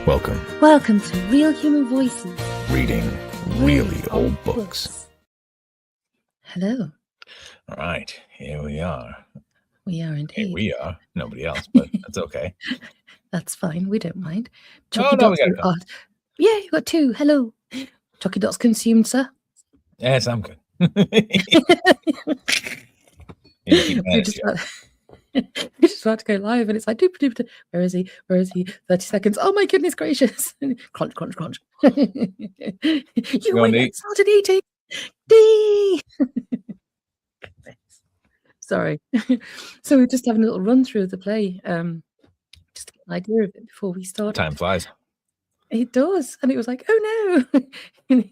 Welcome. Welcome to Real Human Voices. Reading really old books. Hello. All right, here we are. We are indeed. Hey, we are. Nobody else, but that's okay. That's fine. We don't mind. Oh, no, we got a couple. Yeah, you got two. Hello. Chucky Dots consumed, sir. Yes, I'm good. We just about to go live, and it's like, where is he? Where is he? 30 seconds. Oh my goodness gracious! Crunch, crunch, crunch. You went and started eating. D. Sorry. So we're just having a little run through of the play, just to get an idea of it before we start. Time flies. It does, and it was like, oh no! And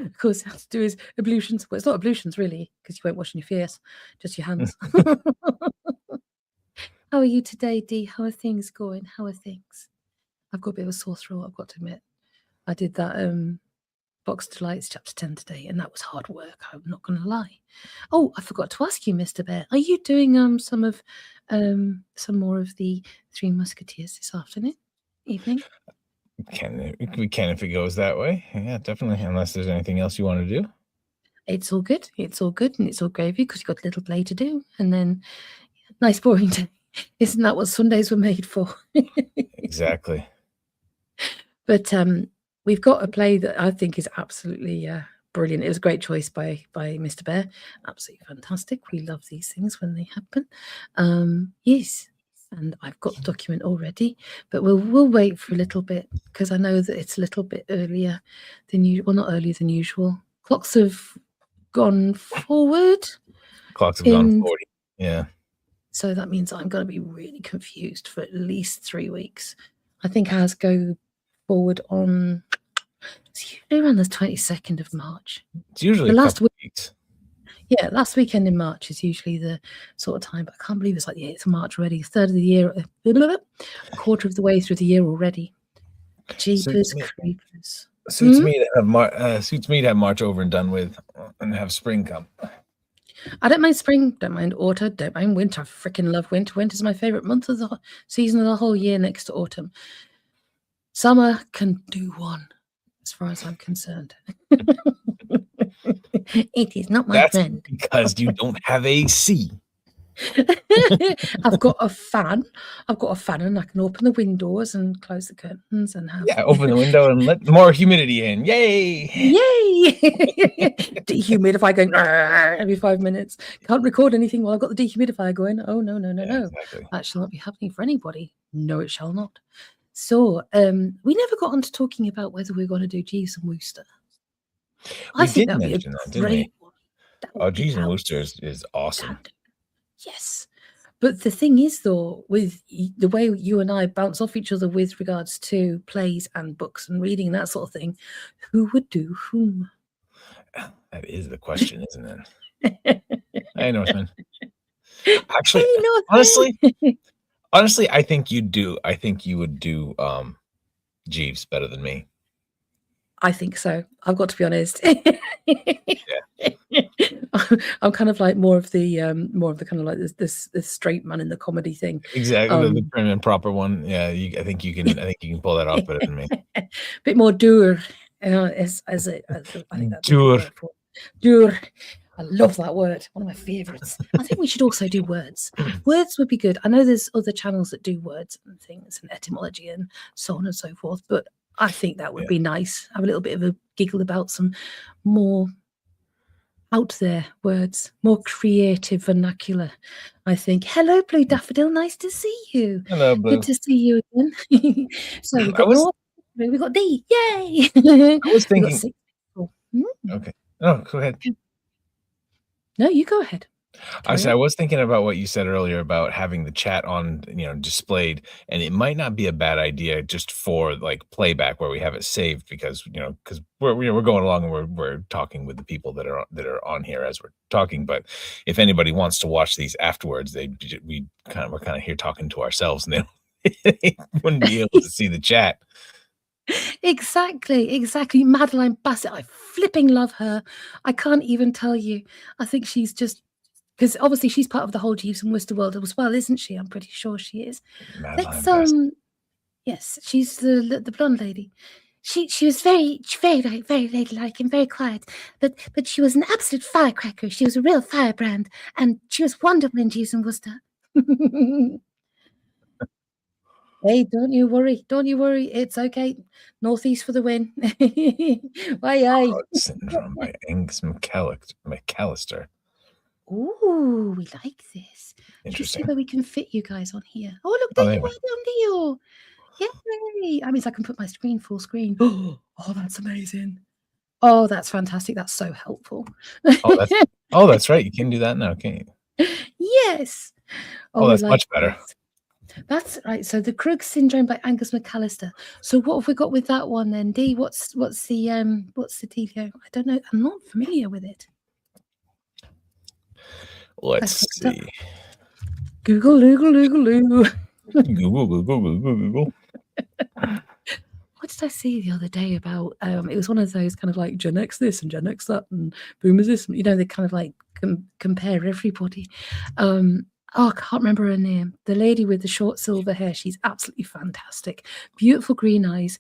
of course, he has to do his ablutions. Well, it's not ablutions really, because you weren't washing your face, just your hands. How are you today, Dee? How are things going? How are things? I've got a bit of a sore throat, I've got to admit. I did that Box of Delights chapter 10 today, and that was hard work, I'm not going to lie. Oh, I forgot to ask you, Mr. Bear, are you doing some more of the Three Musketeers this evening? We can if it goes that way. Yeah, definitely, unless there's anything else you want to do. It's all good, and it's all gravy, because you've got a little play to do, and then nice boring day. Isn't that what Sundays were made for? Exactly. But we've got a play that I think is absolutely brilliant. It was a great choice by Mr. Bear. Absolutely fantastic. We love these things when they happen. Yes, and I've got the document already, but we'll wait for a little bit, because I know that it's a little bit earlier than usual. Well, not earlier than usual. Clocks have gone forward. Clocks have gone forward. Yeah. So that means I'm going to be really confused for at least 3 weeks. I think ours go forward on, it's usually around the 22nd of March. It's usually the last weeks. Yeah, last weekend in March is usually the sort of time, but I can't believe it's like the 8th of March already, third of the year, a quarter of the way through the year already. Jeepers creepers. Suits me to have March over and done with, and have spring come. I don't mind spring, don't mind autumn, don't mind winter. I freaking love winter. Winter's my favorite month of the season of the whole year, next to autumn. Summer can do one, as far as I'm concerned. It is not my friend. Because you don't have AC. I've got a fan, and I can open the windows and close the curtains and have... Yeah, open the window and let more humidity in. Yay! Dehumidify going every 5 minutes. Can't record anything while I've got the dehumidifier going. Oh, no. Exactly. That shall not be happening for anybody. No, it shall not. So, we never got on to talking about whether we're going to do Jeeves and Wooster. I think that would be a great one. Oh, Jeeves and Wooster is awesome. Yes. But the thing is, though, with the way you and I bounce off each other with regards to plays and books and reading and that sort of thing, who would do whom? That is the question, isn't it? Hey, Northman. Actually, honestly, I think you'd do. I think you would do Jeeves better than me. I think so. I've got to be honest. Yeah. I'm kind of like more of the kind of like this straight man in the comedy thing. Exactly, the prim and proper one. Yeah, I think you can pull that off better than me. Bit more doer, as I think that's doer. I love that word. One of my favorites. I think we should also do words. Words would be good. I know there's other channels that do words and things and etymology and so on and so forth, but I think that would be nice. Have a little bit of a giggle about some more out there words, more creative vernacular, I think. Hello, Blue Daffodil. Nice to see you. Hello, Blue. Good to see you again. So we've got we've got D. Yay! I was thinking. Okay. Oh, go ahead. No, you go ahead. I was thinking about what you said earlier about having the chat on, displayed, and it might not be a bad idea just for like playback where we have it saved, because we're going along and we're talking with the people that are on here as we're talking. But if anybody wants to watch these afterwards, we're kind of here talking to ourselves, and they wouldn't be able to see the chat. Exactly. Madeline Bassett, I flipping love her. I can't even tell you. I think she's just, because obviously she's part of the whole Jeeves and Wooster world as well, isn't she? I'm pretty sure she is. Yes, she's the blonde lady. She was very ladylike and very quiet, but she was an absolute firecracker. She was a real firebrand, and she was wonderful in Jeeves and Worcester. Hey, don't you worry, it's okay. Northeast for the win. Why, aye. Crud Syndrome by Angus McAllister. Ooh, we like this. Should we see Interesting. where we can fit you guys on here? Oh, look, Oh, there you anyway. are, down there. Yay! That means I can put my screen full screen. Oh, that's amazing. Oh, that's fantastic. That's so helpful. That's right. You can do that now, can't you? Yes. Oh, Oh, we that's like much better. this. That's right. So the Krug syndrome by Angus McAllister. So what have we got with that one then, Dee? What's the dealio? I don't know. I'm not familiar with it. Let's see. Google. Google. What did I see the other day about? It was one of those kind of like Gen X this and Gen X that and Boomers this. You know, they kind of like compare everybody. I can't remember her name. The lady with the short silver hair. She's absolutely fantastic. Beautiful green eyes.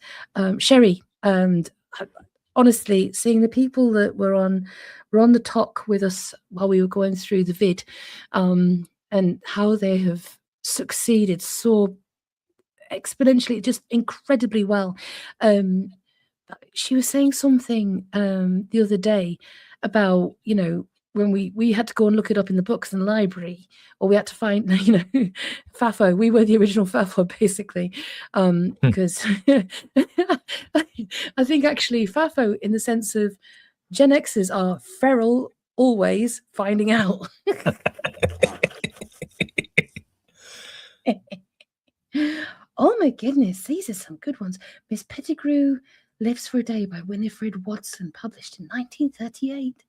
Sherry. And honestly, seeing the people that were on the talk with us while we were going through the vid, and how they have succeeded so exponentially, just incredibly well. She was saying something the other day about, you know, when we had to go and look it up in the books in the library, or we had to find, you know, FAFO. We were the original FAFO, basically, because I think actually FAFO, in the sense of Gen X's are feral, always finding out. Oh my goodness, these are some good ones. Miss Pettigrew Lives for a Day by Winifred Watson, published in 1938.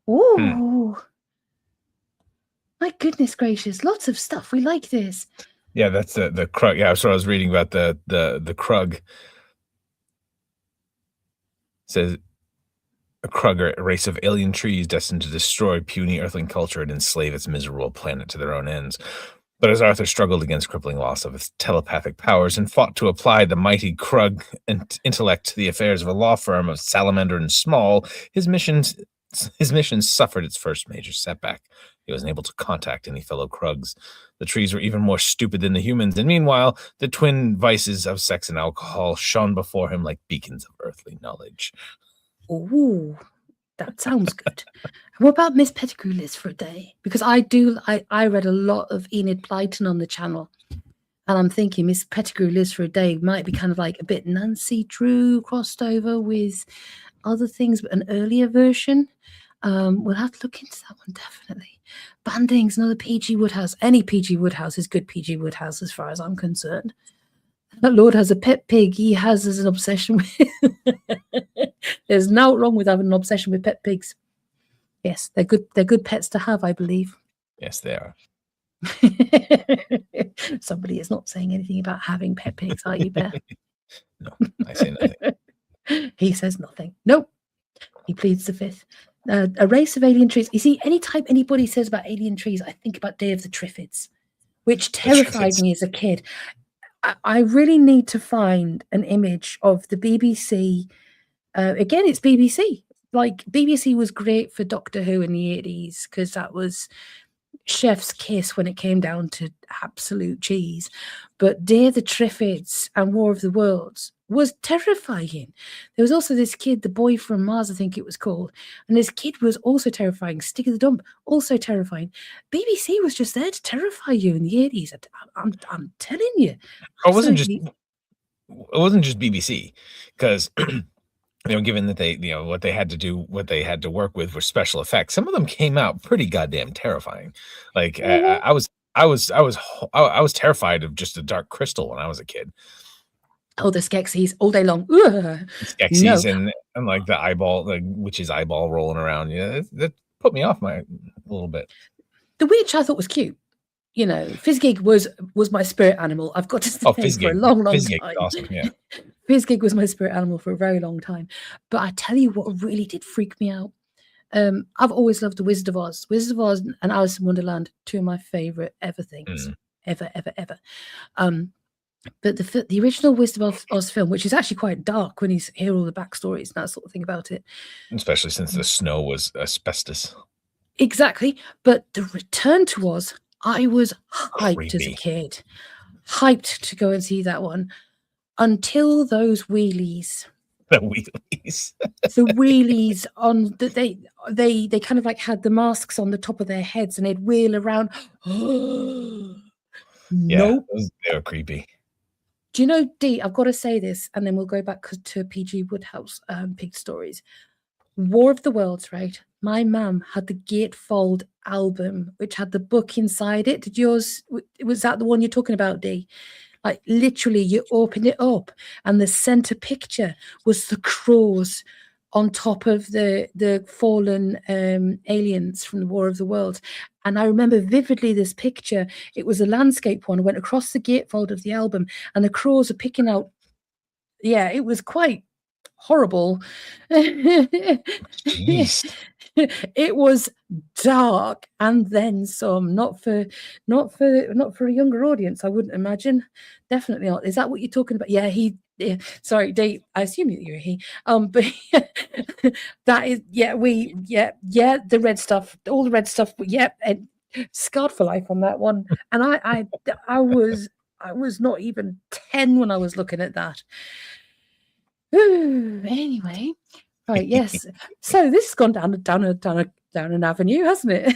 Ooh. My goodness gracious, lots of stuff. We like this. Yeah, that's the Krug. Yeah, so I was reading about the Krug. It says a Krug are a race of alien trees destined to destroy puny Earthling culture and enslave its miserable planet to their own ends. But as Arthur struggled against crippling loss of his telepathic powers and fought to apply the mighty Krug intellect to the affairs of a law firm of Salamander and Small, his mission suffered its first major setback. He wasn't able to contact any fellow Krugs. The trees were even more stupid than the humans, and meanwhile, the twin vices of sex and alcohol shone before him like beacons of earthly knowledge. Ooh, that sounds good. What about Miss Pettigrew Lives for a Day? Because I read a lot of Enid Blyton on the channel, and I'm thinking Miss Pettigrew Lives for a Day might be kind of like a bit Nancy Drew crossed over with other things, but an earlier version. We'll have to look into that one, definitely. Bandings, another PG Woodhouse. Any PG Woodhouse is good PG Woodhouse as far as I'm concerned. That Lord has a pet pig he has as an obsession with. There's no wrong with having an obsession with pet pigs. Yes, they're good pets to have, I believe. Yes, they are. Somebody is not saying anything about having pet pigs, are you, Bear? No, I say nothing. He says nothing. Nope. He pleads the fifth. A race of alien trees. You see, anytime anybody says about alien trees, I think about Day of the Triffids, which terrified me as a kid. I really need to find an image of the BBC. Again, it's BBC. Like, BBC was great for Doctor Who in the 80s because that was chef's kiss when it came down to absolute cheese. But Day of the Triffids and War of the Worlds was terrifying. There was also this kid, The Boy from Mars, I think it was called, and this kid was also terrifying. Stick of the Dump, also terrifying. BBC was just there to terrify you in the 80s. I'm telling you. It wasn't just BBC, because you know, given that they, you know, what they had to work with were special effects. Some of them came out pretty goddamn terrifying. Like I was terrified of just a Dark Crystal when I was a kid. Oh, the Skeksis all day long. Skeksis and like the eyeball, the witch's eyeball rolling around. Yeah, that put me off a little bit. The witch I thought was cute. You know, Fizzgig was my spirit animal. I've got to say, for a long time. Awesome, yeah. Fizzgig was my spirit animal for a very long time. But I tell you what really did freak me out. I've always loved The Wizard of Oz. Wizard of Oz and Alice in Wonderland, two of my favorite ever things. Ever. But the original Wisdom of Oz film, which is actually quite dark when you hear all the backstories and that sort of thing about it. Especially since the snow was asbestos. Exactly. But the Return to Oz, I was hyped as a kid. Hyped to go and see that one. Until those wheelies. The wheelies. The wheelies on the, they kind of like had the masks on the top of their heads and they'd wheel around. Nope. Yeah, they were creepy. Do you know, Dee, I've got to say this, and then we'll go back to PG Woodhouse Pig Stories. War of the Worlds, right? My mum had the Gatefold album, which had the book inside it. Did yours, was that the one you're talking about, Dee? Like literally you open it up and the center picture was the crows on top of the fallen aliens from the War of the Worlds. And I remember vividly this picture. It was a landscape one, went across the gatefold of the album and the crows are picking out. Yeah, it was quite horrible. Jeez. It was dark and then some, not for a younger audience, I wouldn't imagine. Definitely not. Is that what you're talking about? Yeah, sorry, Dave, I assume you're he. But that is, the red stuff, all the red stuff, and scarred for life on that one. And I was not even 10 when I was looking at that. Anyway, right, yes. So this has gone down an avenue, hasn't it?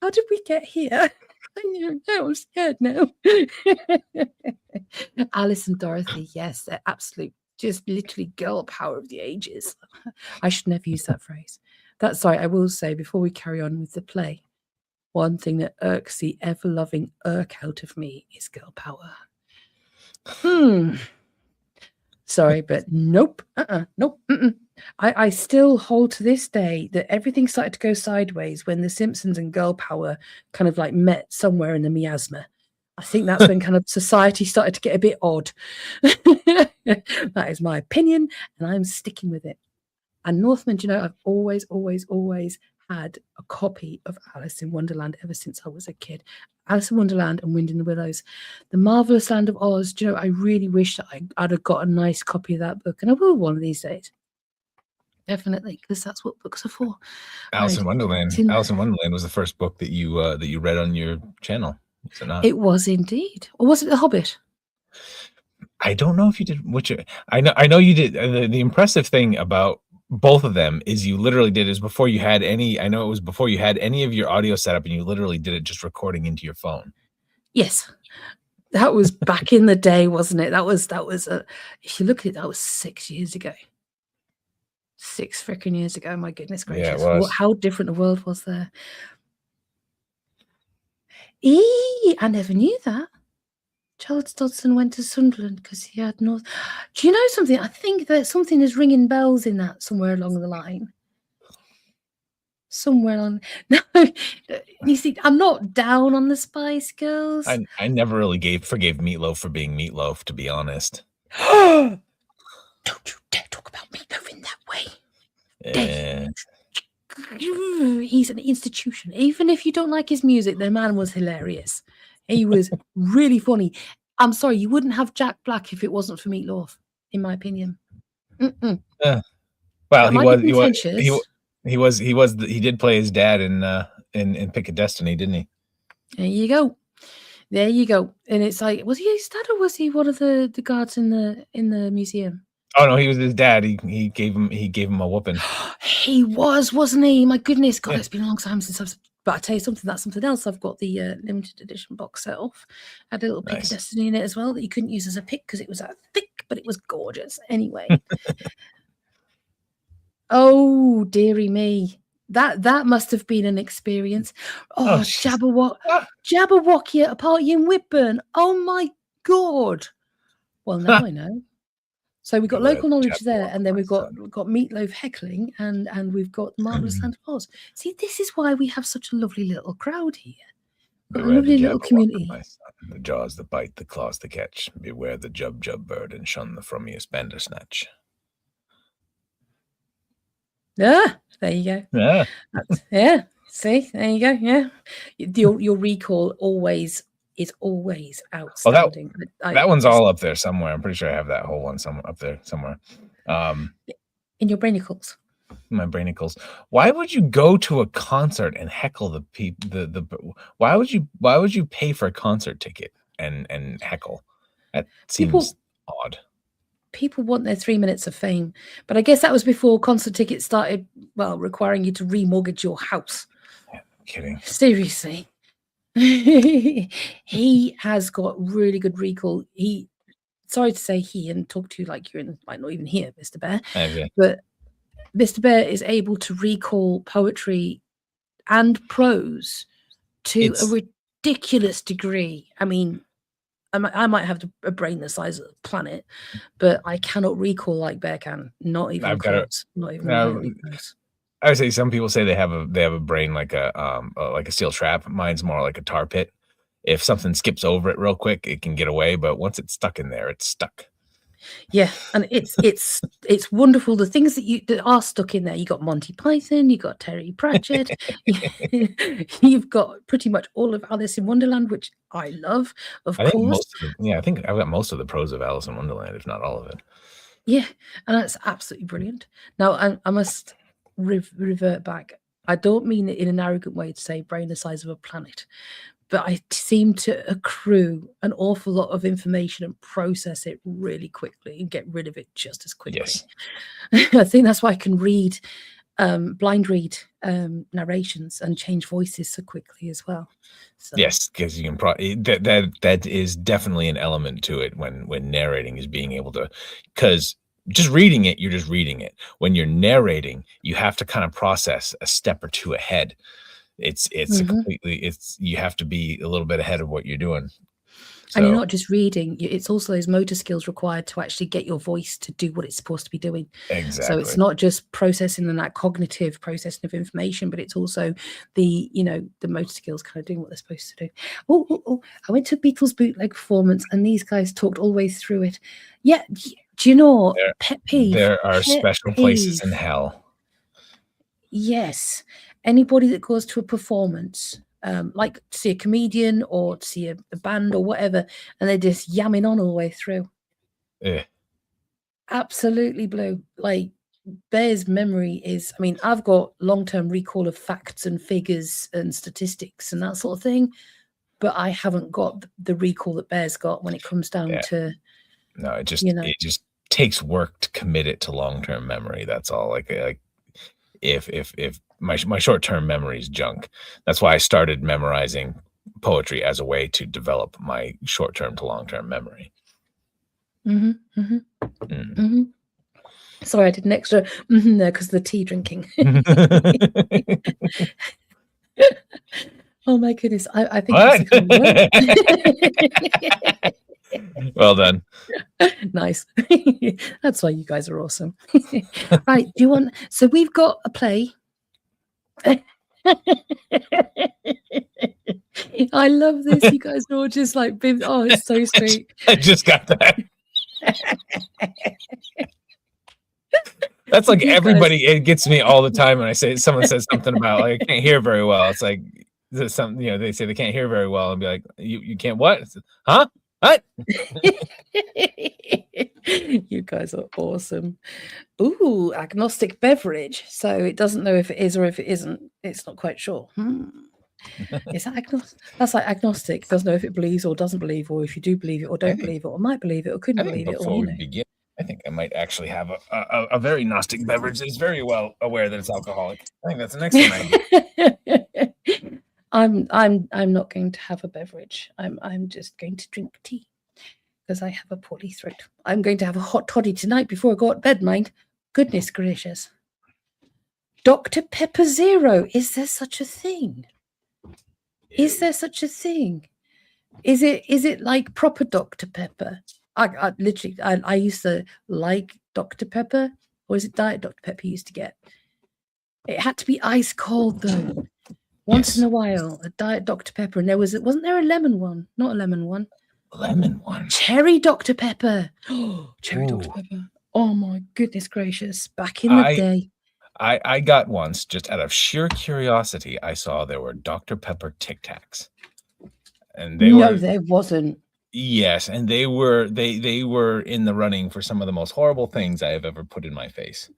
How did we get here? I'm scared now. Alice and Dorothy, yes, they're absolute, just literally girl power of the ages. I should never use that phrase. Sorry, I will say before we carry on with the play, one thing that irks the ever-loving irk out of me is girl power. Sorry, but nope. Nope. I still hold to this day that everything started to go sideways when the Simpsons and girl power kind of like met somewhere in the miasma. I think that's when kind of society started to get a bit odd. That is my opinion, and I'm sticking with it. And Northman, you know, I've always had a copy of Alice in Wonderland ever since I was a kid. Alice in Wonderland and Wind in the Willows. The Marvelous Land of Oz. Do you know, I really wish that I'd have got a nice copy of that book, and I will one of these days. Definitely, because that's what books are for. Alice in Wonderland. Alice in Wonderland was the first book that you read on your channel. Was it not? It was indeed. Or was it The Hobbit? I don't know if you did. I know you did. The impressive thing about both of them is you literally did is before you had any. I know it was before you had any of your audio set up, and you literally did it just recording into your phone. Yes, that was back in the day, wasn't it? That was. If you look at it, that was 6 years ago. 6 freaking years ago. My goodness gracious! Yeah, it was. How different the world was there. I never knew that. Charles Dodson went to Sunderland because he had North. Do you know something? I think that something is ringing bells in that somewhere along the line. Somewhere on. No, you see, I'm not down on the Spice Girls. I never really forgave Meatloaf for being Meatloaf, to be honest. Don't you dare talk about Meatloaf in that way. He's an institution. Even if you don't like his music, the man was hilarious. He was really funny. I'm sorry, you wouldn't have Jack Black if it wasn't for Meatloaf, in my opinion. Well, he did play his dad in Pick of Destiny, didn't he? There you go. And it's like, was he his dad or was he one of the guards in the museum? Oh no, he was his dad. He gave him a whooping. He was, wasn't he? My goodness, God, It's been a long time since I've. But I tell you something, that's something else. I've got the limited edition box set off. Had a little Pick of Destiny in it as well that you couldn't use as a pick because it was that thick, but it was gorgeous. Anyway. Oh, dearie me. That must have been an experience. Oh, Jabberwocky at a party in Whitburn. Oh my God. Well, now I know. So we've got local knowledge there, and then we've got Meatloaf heckling, and we've got Marvelous Land of Oz. See, this is why we have such a lovely little crowd here. A lovely little community. The jaws that bite, the claws that catch. Beware the jub bird, and shun the frumious bandersnatch. Ah, there you go. Yeah. Yeah. See, there you go. Yeah. Your recall always is always Oh, outstanding. that one's all up there somewhere. I'm pretty sure I have that whole one somewhere up there somewhere. In your brainicles. My brainicles. Why would you go to a concert and heckle the people? Why would you pay for a concert ticket and heckle? That seems odd. People want their 3 minutes of fame, but I guess that was before concert tickets started, well, requiring you to remortgage your house. Yeah, I'm kidding. Seriously. He has got really good recall. Sorry to say he and talk to you like you're might not even hear Mr. Bear, Okay. but Mr. Bear is able to recall poetry and prose to a ridiculous degree. I mean, I might have a brain the size of the planet, but I cannot recall like Bear can. Not even close. Not even remotely close. I would say some people say they have a brain like a steel trap. Mine's more like a tar pit. If something skips over it real quick, it can get away, but once it's stuck in there, it's stuck. Yeah, and it's wonderful. The things that are stuck in there. You got Monty Python, you got Terry Pratchett, you've got pretty much all of Alice in Wonderland, which I love. I think I've got most of the prose of Alice in Wonderland, if not all of it. Yeah, and that's absolutely brilliant. Now I must revert back. I don't mean it in an arrogant way to say brain the size of a planet, but I seem to accrue an awful lot of information and process it really quickly and get rid of it just as quickly. Yes. I think that's why I can blind read narrations and change voices so quickly as well. So. Yes, because you can that is definitely an element to it when narrating, is being able to, because just reading it, you're just reading it. When you're narrating, you have to kind of process a step or two ahead. It's you have to be a little bit ahead of what you're doing. So, and you're not just reading, it's also those motor skills required to actually get your voice to do what it's supposed to be doing. Exactly. So it's not just processing and that cognitive processing of information, but it's also the motor skills kind of doing what they're supposed to do. Oh, I went to a Beatles bootleg performance and these guys talked all the way through it. Yeah, do you know, pet peeve? There are special places in hell. Yes. Anybody that goes to a performance, like to see a comedian or to see a band or whatever, and they're just yamming on all the way through. Yeah. Absolutely blue. Like, Bear's memory is, I mean, I've got long-term recall of facts and figures and statistics and that sort of thing, but I haven't got the recall that Bear's got when it comes down to. No, it just takes work to commit it to long-term memory. That's all. Like if my short-term memory is junk. That's why I started memorizing poetry as a way to develop my short-term to long-term memory. Sorry, I did an extra there because of the tea drinking. Oh my goodness, I think this is work. Well done. Nice. That's why you guys are awesome. Right, so we've got a play. I love this. You guys are all just like, oh, it's so sweet. I just got that. That's like everybody. It gets me all the time when someone says something about like I can't hear very well. It's like something, they say they can't hear very well and be like, you can't what? Huh? What? You guys are awesome. Ooh, agnostic beverage. So it doesn't know if it is or if it isn't. It's not quite sure. Is that agnostic? That's like agnostic. Doesn't know if it believes or doesn't believe, or if you do believe it or don't believe it, or might believe it or couldn't believe it. Before we begin, I think I might actually have a very Gnostic beverage that is very well aware that it's alcoholic. I think that's the next one. I'm not going to have a beverage. I'm just going to drink tea because I have a poorly throat. I'm going to have a hot toddy tonight before I go to bed, mind. Goodness gracious. Dr. Pepper Zero. Is there such a thing? Is there such a thing? Is it like proper Dr. Pepper? I literally I used to like Dr. Pepper, or is it Diet Dr. Pepper you used to get? It had to be ice cold though. Once in a while, a Diet Dr. Pepper, and wasn't there a lemon one? Not a lemon one. Lemon one. Cherry Dr. Pepper. Oh, cherry Dr. Pepper. Oh my goodness gracious! Back in the day. I got once, just out of sheer curiosity, I saw there were Dr. Pepper Tic Tacs. and they No, were there wasn't. yes, and they were in the running for some of the most horrible things I have ever put in my face.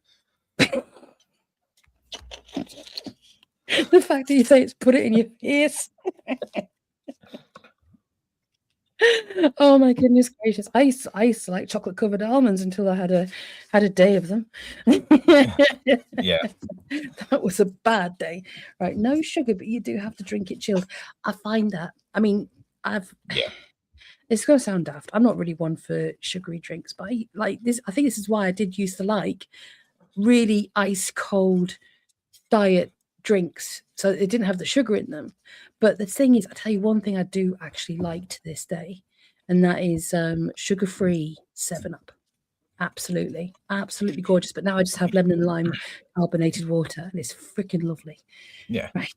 The fact that you say it's put it in your face. Oh my goodness gracious! I used to like chocolate covered almonds until I had a day of them. Yeah, That was a bad day. Right, no sugar, but you do have to drink it chilled. I find that. I mean, yeah. it's gonna sound daft. I'm not really one for sugary drinks, but I like this. I think this is why I did used to like really ice cold diet drinks, so it didn't have the sugar in them. But the thing is, I tell you one thing I do actually like to this day, and that is sugar-free 7-Up. Absolutely, absolutely gorgeous. But now I just have lemon and lime carbonated water, and it's freaking lovely. Yeah. Right.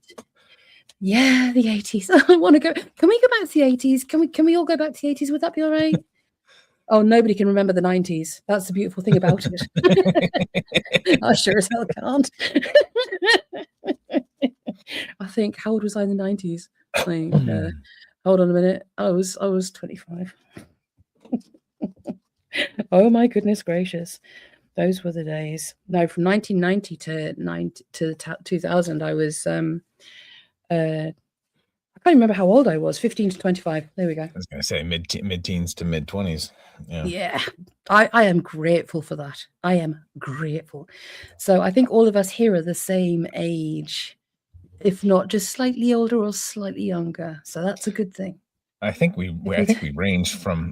Yeah, the 80s. I want to go. Can we go back to the 80s? Can we all go back to the 80s? Would that be all right? Oh, nobody can remember the 90s. That's the beautiful thing about it. I sure as hell can't. I think, how old was I in the 90s? Like, hold on a minute. I was 25. Oh my goodness gracious. Those were the days. No, from 1990 to 2000, I was I can't remember how old I was. 15 to 25. There we go. I was gonna say mid-teens to mid-20s. Yeah, I am grateful for that. I am grateful. So I think all of us here are the same age, if not just slightly older or slightly younger. So that's a good thing. I think we range from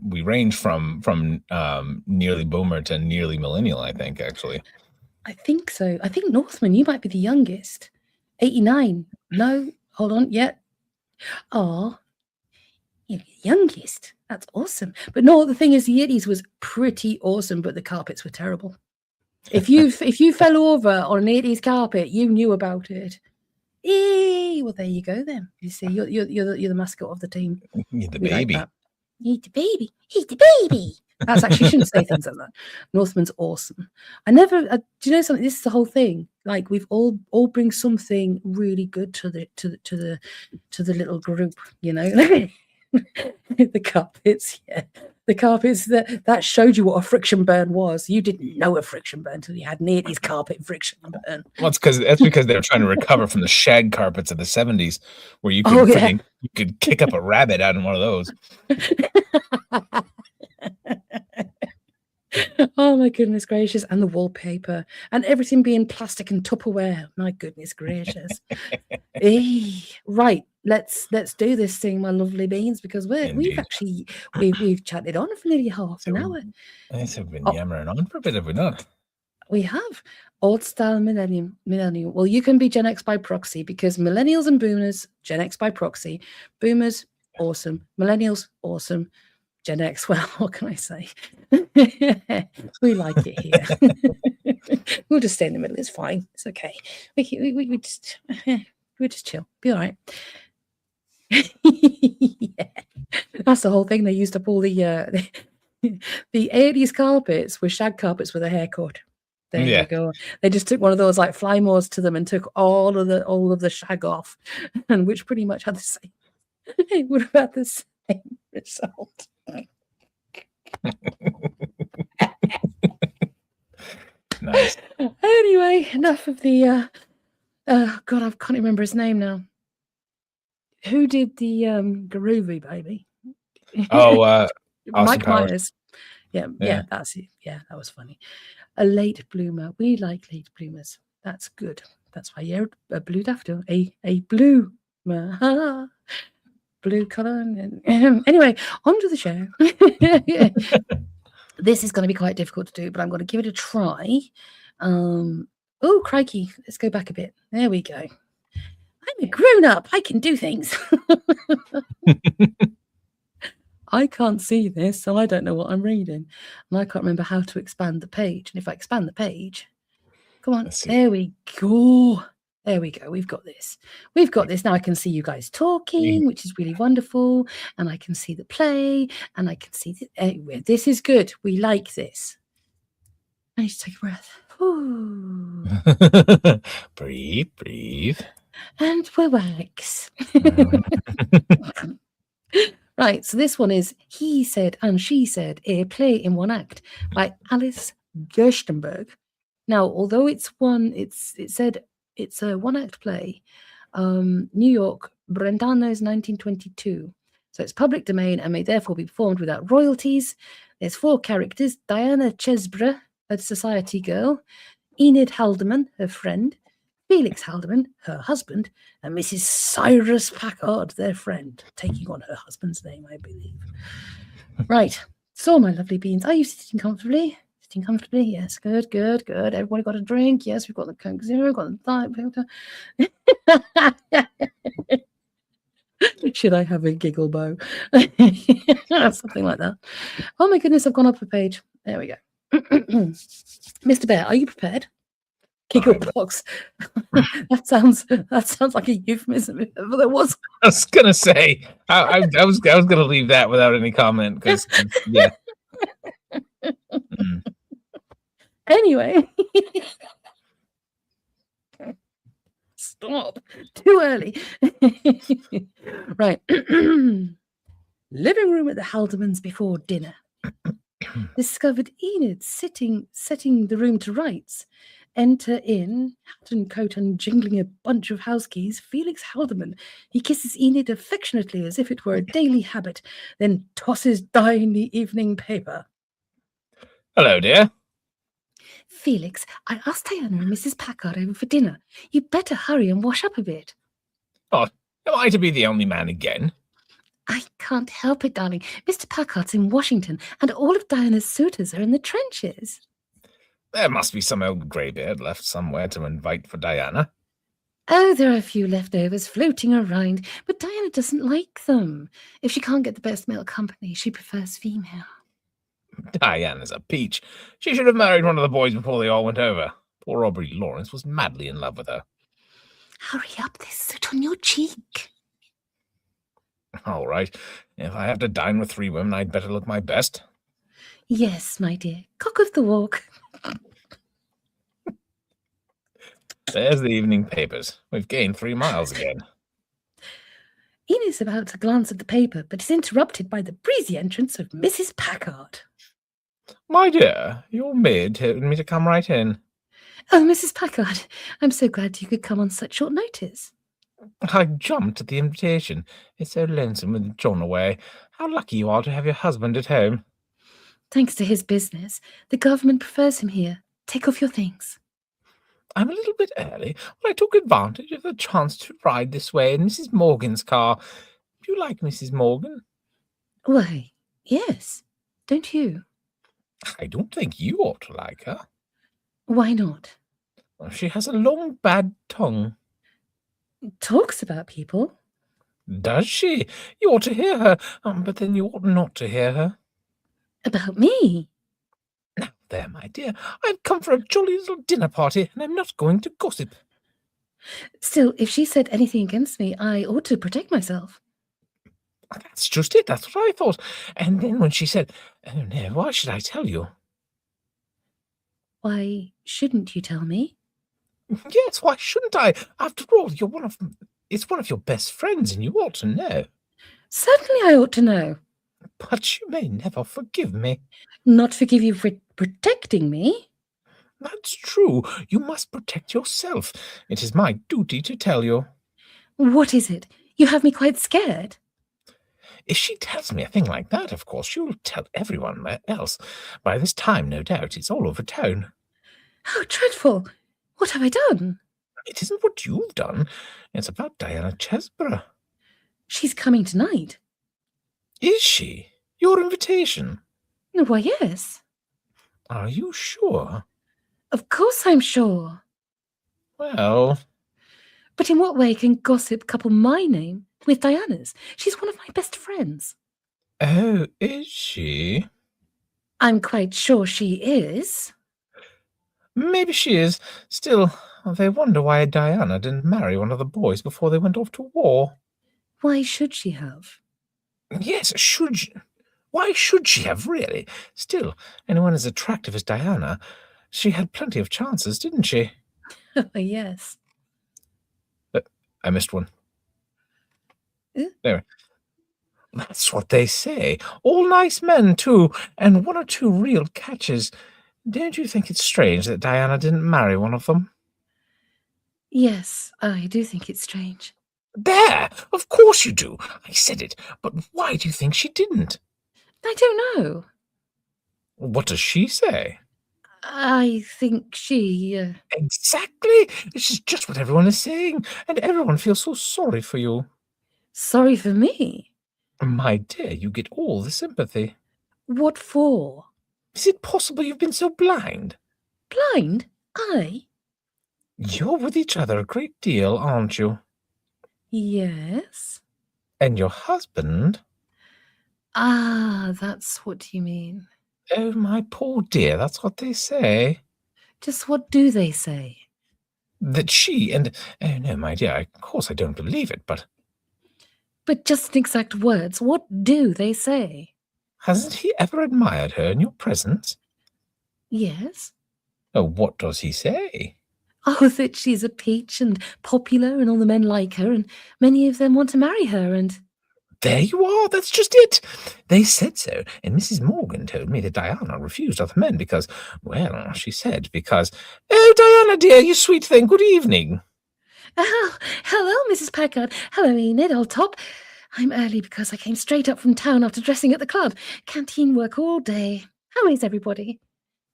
nearly boomer to nearly millennial, I think, actually. I think so. I think Northman, you might be the youngest. 89. No, hold on. Yeah. Oh, you're the youngest. That's awesome. But no, the thing is, the 80s was pretty awesome, but the carpets were terrible. If you fell over on an 80s carpet, you knew about it. Well, there you go then. You see, you're the mascot of the team. You're the baby. Like he's the baby. He's the baby. That's actually, you shouldn't say things like that. Northman's awesome. I never. Do you know something? This is the whole thing. Like we've all bring something really good to the little group. You know, the carpets. Yeah, the carpets that showed you what a friction burn was. You didn't know a friction burn until you had an 80s carpet friction burn. Well, that's because they were trying to recover from the shag carpets of the 70s, where you could kick up a rabbit out in one of those. Oh my goodness gracious, and the wallpaper and everything being plastic and Tupperware. My goodness gracious. Right, let's do this thing, my lovely beans, because we've chatted on for nearly half an hour. I think we've been yammering on for a bit, have we not? We have. Old style millennial. Well, you can be Gen X by proxy, because millennials and boomers, Gen X by proxy. Boomers, awesome. Millennials, awesome. Gen X, well, what can I say? We like it here. We'll just stay in the middle. It's fine. It's okay. We just chill. Be all right. Yeah. That's the whole thing. They used up all the 80s carpets were shag carpets with a haircut. There you go. They just took one of those like fly moors to them and took all of the shag off, and which pretty much had the same. It would have had the same result. Nice. Anyway, enough of the God, I can't remember his name now. Who did the Groovy Baby? Oh, Mike Myers. Yeah, that's it. Yeah, that was funny. A late bloomer. We like late bloomers. That's good. That's why you're a blue daffodil. A bloomer. Blue color. Anyway, on to the show. This is going to be quite difficult to do, but I'm going to give it a try. Oh, crikey. Let's go back a bit. There we go. I'm a grown-up. I can do things. I can't see this, so I don't know what I'm reading. And I can't remember how to expand the page. And if I expand the page, come on. There we go. There we go. We've got this. We've got this. Now I can see you guys talking, which is really wonderful. And I can see the play. And I can see this. Anyway, this is good. We like this. I need to take a breath. Ooh. Breathe. And relax. Right, so this one is He Said and She Said, a play in one act by Alice Gerstenberg. Now, although it's a one act play, New York, Brentano's 1922. So it's public domain and may therefore be performed without royalties. There's 4 characters: Diana Chesbrough, a society girl, Enid Haldeman, her friend, Felix Haldeman, her husband, and Mrs. Cyrus Packard, their friend, taking on her husband's name, I believe. Right. So, my lovely beans, are you sitting comfortably? Sitting comfortably? Yes. Good, good, good. Everybody got a drink? Yes, we've got the Coke Zero, got the Diet. Should I have a giggle bow? Something like that. Oh my goodness, I've gone up a page. There we go. Mr. Bear, are you prepared? Giggle box. that sounds like a euphemism if ever there was. I was gonna say I was gonna leave that without any comment because yeah. Anyway. Stop. Too early. Right. Living room at the Haldemans before dinner. Discovered Enid setting the room to rights. Enter in, hat and coat and jingling a bunch of house keys, Felix Haldeman. He kisses Enid affectionately as if it were a daily habit, then tosses down the evening paper. Hello, dear. Felix, I asked Diana and Mrs. Packard over for dinner. You'd better hurry and wash up a bit. Oh, am I to be the only man again? I can't help it, darling. Mr. Packard's in Washington, and all of Diana's suitors are in the trenches. There must be some old greybeard left somewhere to invite for Diana. Oh, there are a few leftovers floating around, but Diana doesn't like them. If she can't get the best male company, she prefers female. Diana's a peach. She should have married one of the boys before they all went over. Poor Aubrey Lawrence was madly in love with her. Hurry up, there's soot on your cheek. All right. If I have to dine with 3 women, I'd better look my best. Yes, my dear. Cock of the walk. There's the evening papers. We've gained 3 miles again. Enid's about to glance at the paper, but is interrupted by the breezy entrance of Mrs. Packard. My dear, your maid told me to come right in. Oh, Mrs. Packard, I'm so glad you could come on such short notice. I jumped at the invitation. It's so lonesome with John away. How lucky you are to have your husband at home. Thanks to his business, the government prefers him here. Take off your things. I'm a little bit early, but I took advantage of the chance to ride this way in Mrs. Morgan's car. Do you like Mrs. Morgan? Why, yes. Don't you? I don't think you ought to like her. Why not? She has a long, bad tongue. Talks about people. Does she? You ought to hear her, but then you ought not to hear her. About me? Now, there, my dear, I've come for a jolly little dinner party, and I'm not going to gossip. Still, if she said anything against me, I ought to protect myself. That's just it. That's what I thought. And then when she said, "Oh, no, why should I tell you?" Why shouldn't you tell me? Yes, why shouldn't I? After all, it's one of your best friends, and you ought to know. Certainly I ought to know. But you may never forgive me. Not forgive you for protecting me? That's true. You must protect yourself. It is my duty to tell you. What is it? You have me quite scared. If she tells me a thing like that, of course, she'll tell everyone else. By this time, no doubt, it's all over town. How dreadful! What have I done? It isn't what you've done. It's about Diana Chesbrough. She's coming tonight. Is she? Your invitation? Why, yes. Are you sure? Of course I'm sure. Well... But in what way can gossip couple my name with Diana's? She's one of my best friends. Oh, is she? I'm quite sure she is. Maybe she is. Still, they wonder why Diana didn't marry one of the boys before they went off to war. Why should she have? Yes, should she? Why should she have, really? Still, anyone as attractive as Diana, she had plenty of chances, didn't she? Yes. I missed one. Eh? Anyway, That's what they say. All nice men, too, and one or two real catches. Don't you think it's strange that Diana didn't marry one of them? Yes, I do think it's strange. There! Of course you do. I said it. But why do you think she didn't? I don't know. What does she say? I think she. Exactly. This is just what everyone is saying, and everyone feels so sorry for you. Sorry for me. My dear, you get all the sympathy. What for? Is it possible you've been so blind? Blind? I? You're with each other a great deal, aren't you? Yes. And your husband? Ah, that's what you mean. Oh, my poor dear, that's what they say. Just what do they say? That she and oh no, my dear, of course I don't believe it, but But just in exact words, what do they say? hasn't he ever admired her in your presence? Yes. Oh, what does he say? Oh, that she's a peach and popular and all the men like her and many of them want to marry her and There you are, that's just it. They said so, and Mrs. Morgan told me that Diana refused other men because, well, she said, because, oh, Diana, dear, you sweet thing, good evening. Oh, hello, Mrs. Packard. Hello, Enid, old top. I'm early because I came straight up from town after dressing at the club. Canteen work all day. How is everybody?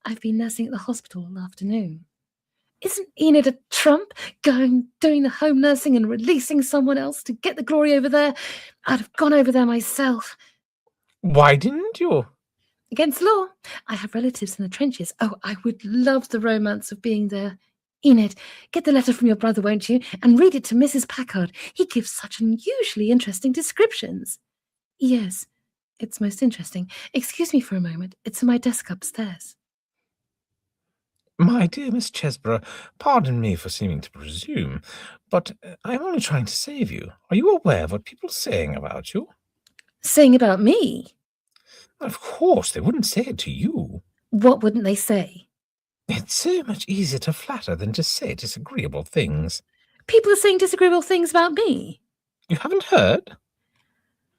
I've been nursing at the hospital all afternoon. Isn't Enid a trump, doing the home nursing and releasing someone else to get the glory over there? I'd have gone over there myself. Why didn't you? Against law. I have relatives in the trenches. Oh, I would love the romance of being there. Enid, get the letter from your brother, won't you? And read it to Mrs. Packard. He gives such unusually interesting descriptions. Yes, it's most interesting. Excuse me for a moment. It's in my desk upstairs. My dear Miss Chesborough, pardon me for seeming to presume, but I'm only trying to save you. Are you aware of what people are saying about you? Saying about me? Of course, they wouldn't say it to you. What wouldn't they say? It's so much easier to flatter than to say disagreeable things. People are saying disagreeable things about me. You haven't heard?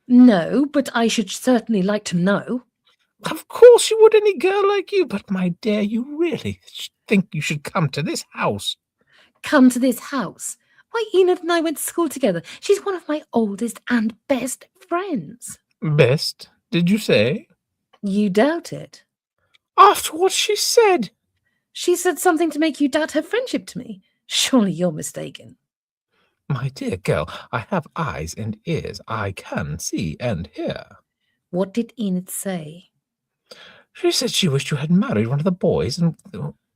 No, but I should certainly like to know. Of course you would, any girl like you, but my dear, you really think you should come to this house. Come to this house. Why, Enid and I went to school together. She's one of my oldest and best friends. Best, did you say? You doubt it? After what she said. She said something to make you doubt her friendship to me. Surely you're mistaken. My dear girl, I have eyes and ears. I can see and hear. What did Enid say? She said she wished you had married one of the boys and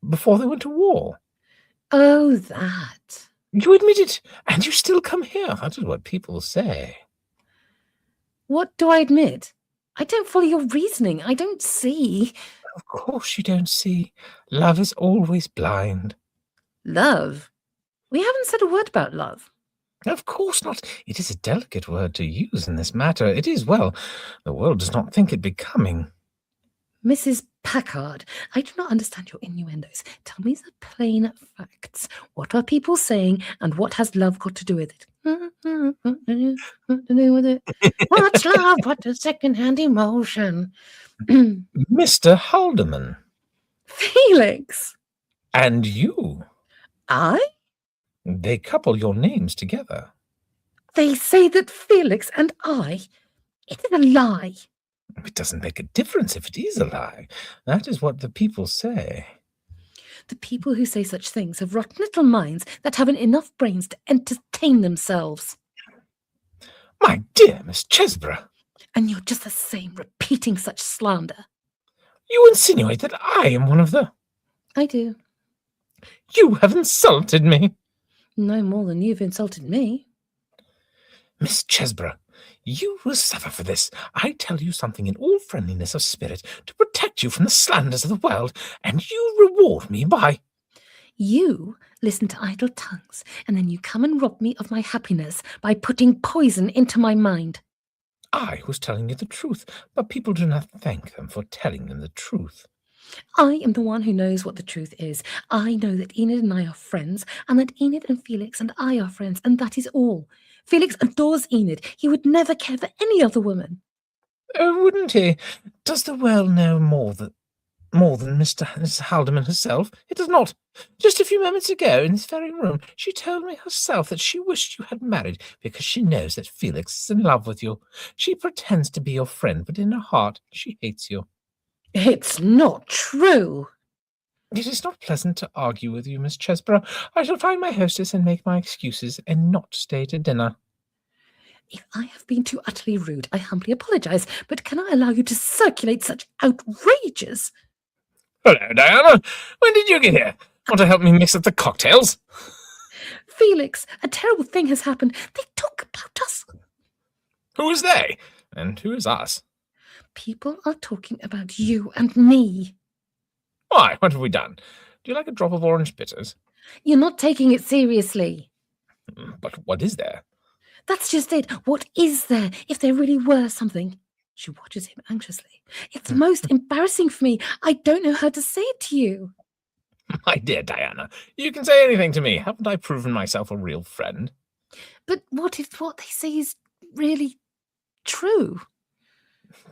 before they went to war. Oh, that. You admit it, and you still come here. That is what people say. What do I admit? I don't follow your reasoning. I don't see. Of course you don't see. Love is always blind. Love? We haven't said a word about love. Of course not. It is a delicate word to use in this matter. It is, well, the world does not think it becoming. Mrs. Packard, I do not understand your innuendos. Tell me the plain facts. What are people saying, and what has love got to do with it? What's love but a second-hand emotion? Mr. Haldeman. Felix! And you. I? They couple your names together. They say that Felix and I. It is a lie. It doesn't make a difference if it is a lie. That is what the people say. The people who say such things have rotten little minds that haven't enough brains to entertain themselves. My dear Miss Chesborough. And you're just the same, repeating such slander. You insinuate that I am one of the... I do. You have insulted me. No more than you've insulted me. Miss Chesborough, you will suffer for this. I tell you something in all friendliness of spirit to protect you from the slanders of the world, and you reward me by... You listen to idle tongues, and then you come and rob me of my happiness by putting poison into my mind. I was telling you the truth, but people do not thank them for telling them the truth. I am the one who knows what the truth is. I know that Enid and I are friends, and that Enid and Felix and I are friends, and that is all. Felix adores Enid. He would never care for any other woman. Oh, wouldn't he? Does the world know more than Mrs. Haldeman herself? It does not. Just a few moments ago, in this very room, she told me herself that she wished you had married because she knows that Felix is in love with you. She pretends to be your friend, but in her heart, she hates you. It's not true. It is not pleasant to argue with you, Miss Chesborough. I shall find my hostess and make my excuses and not stay to dinner. If I have been too utterly rude, I humbly apologize, but can I allow you to circulate such outrageous... Hello, Diana. When did you get here? Want to help me mix up the cocktails? Felix, a terrible thing has happened. They talk about us. Who is they? And who is us? People are talking about you and me. Why? What have we done? Do you like a drop of orange bitters? You're not taking it seriously. But what is there? That's just it. What is there, if there really were something? She watches him anxiously. It's most embarrassing for me. I don't know how to say it to you. My dear Diana, you can say anything to me. Haven't I proven myself a real friend? But what if what they say is really true?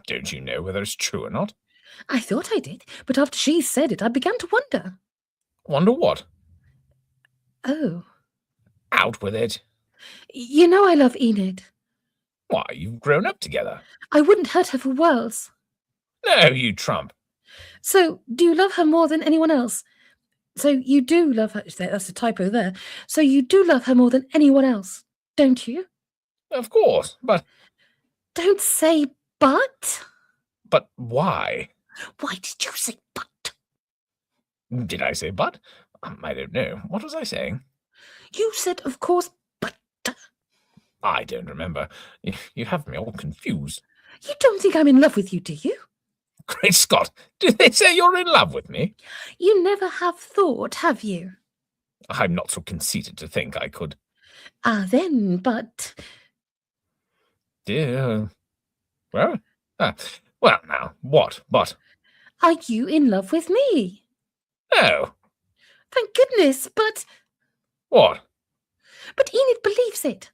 Don't you know whether it's true or not? I thought I did, but after she said it, I began to wonder. Wonder what? Oh. Out with it. You know I love Enid. Why, you've grown up together. I wouldn't hurt her for worlds. No, you trump. So, do you love her more than anyone else? So you do love her. That's a typo there. So you do love her more than anyone else, don't you? Of course, but... Don't say but. But why? Why did you say but? Did I say but? I don't know. What was I saying? You said, of course, but. I don't remember. You have me all confused. You don't think I'm in love with you, do you? Great Scott! Do they say you're in love with me? You never have thought, have you? I'm not so conceited to think I could. Ah, then, but... Dear... Well? Well, now, what? But... Are you in love with me? No. Thank goodness, but... What? But Enid believes it.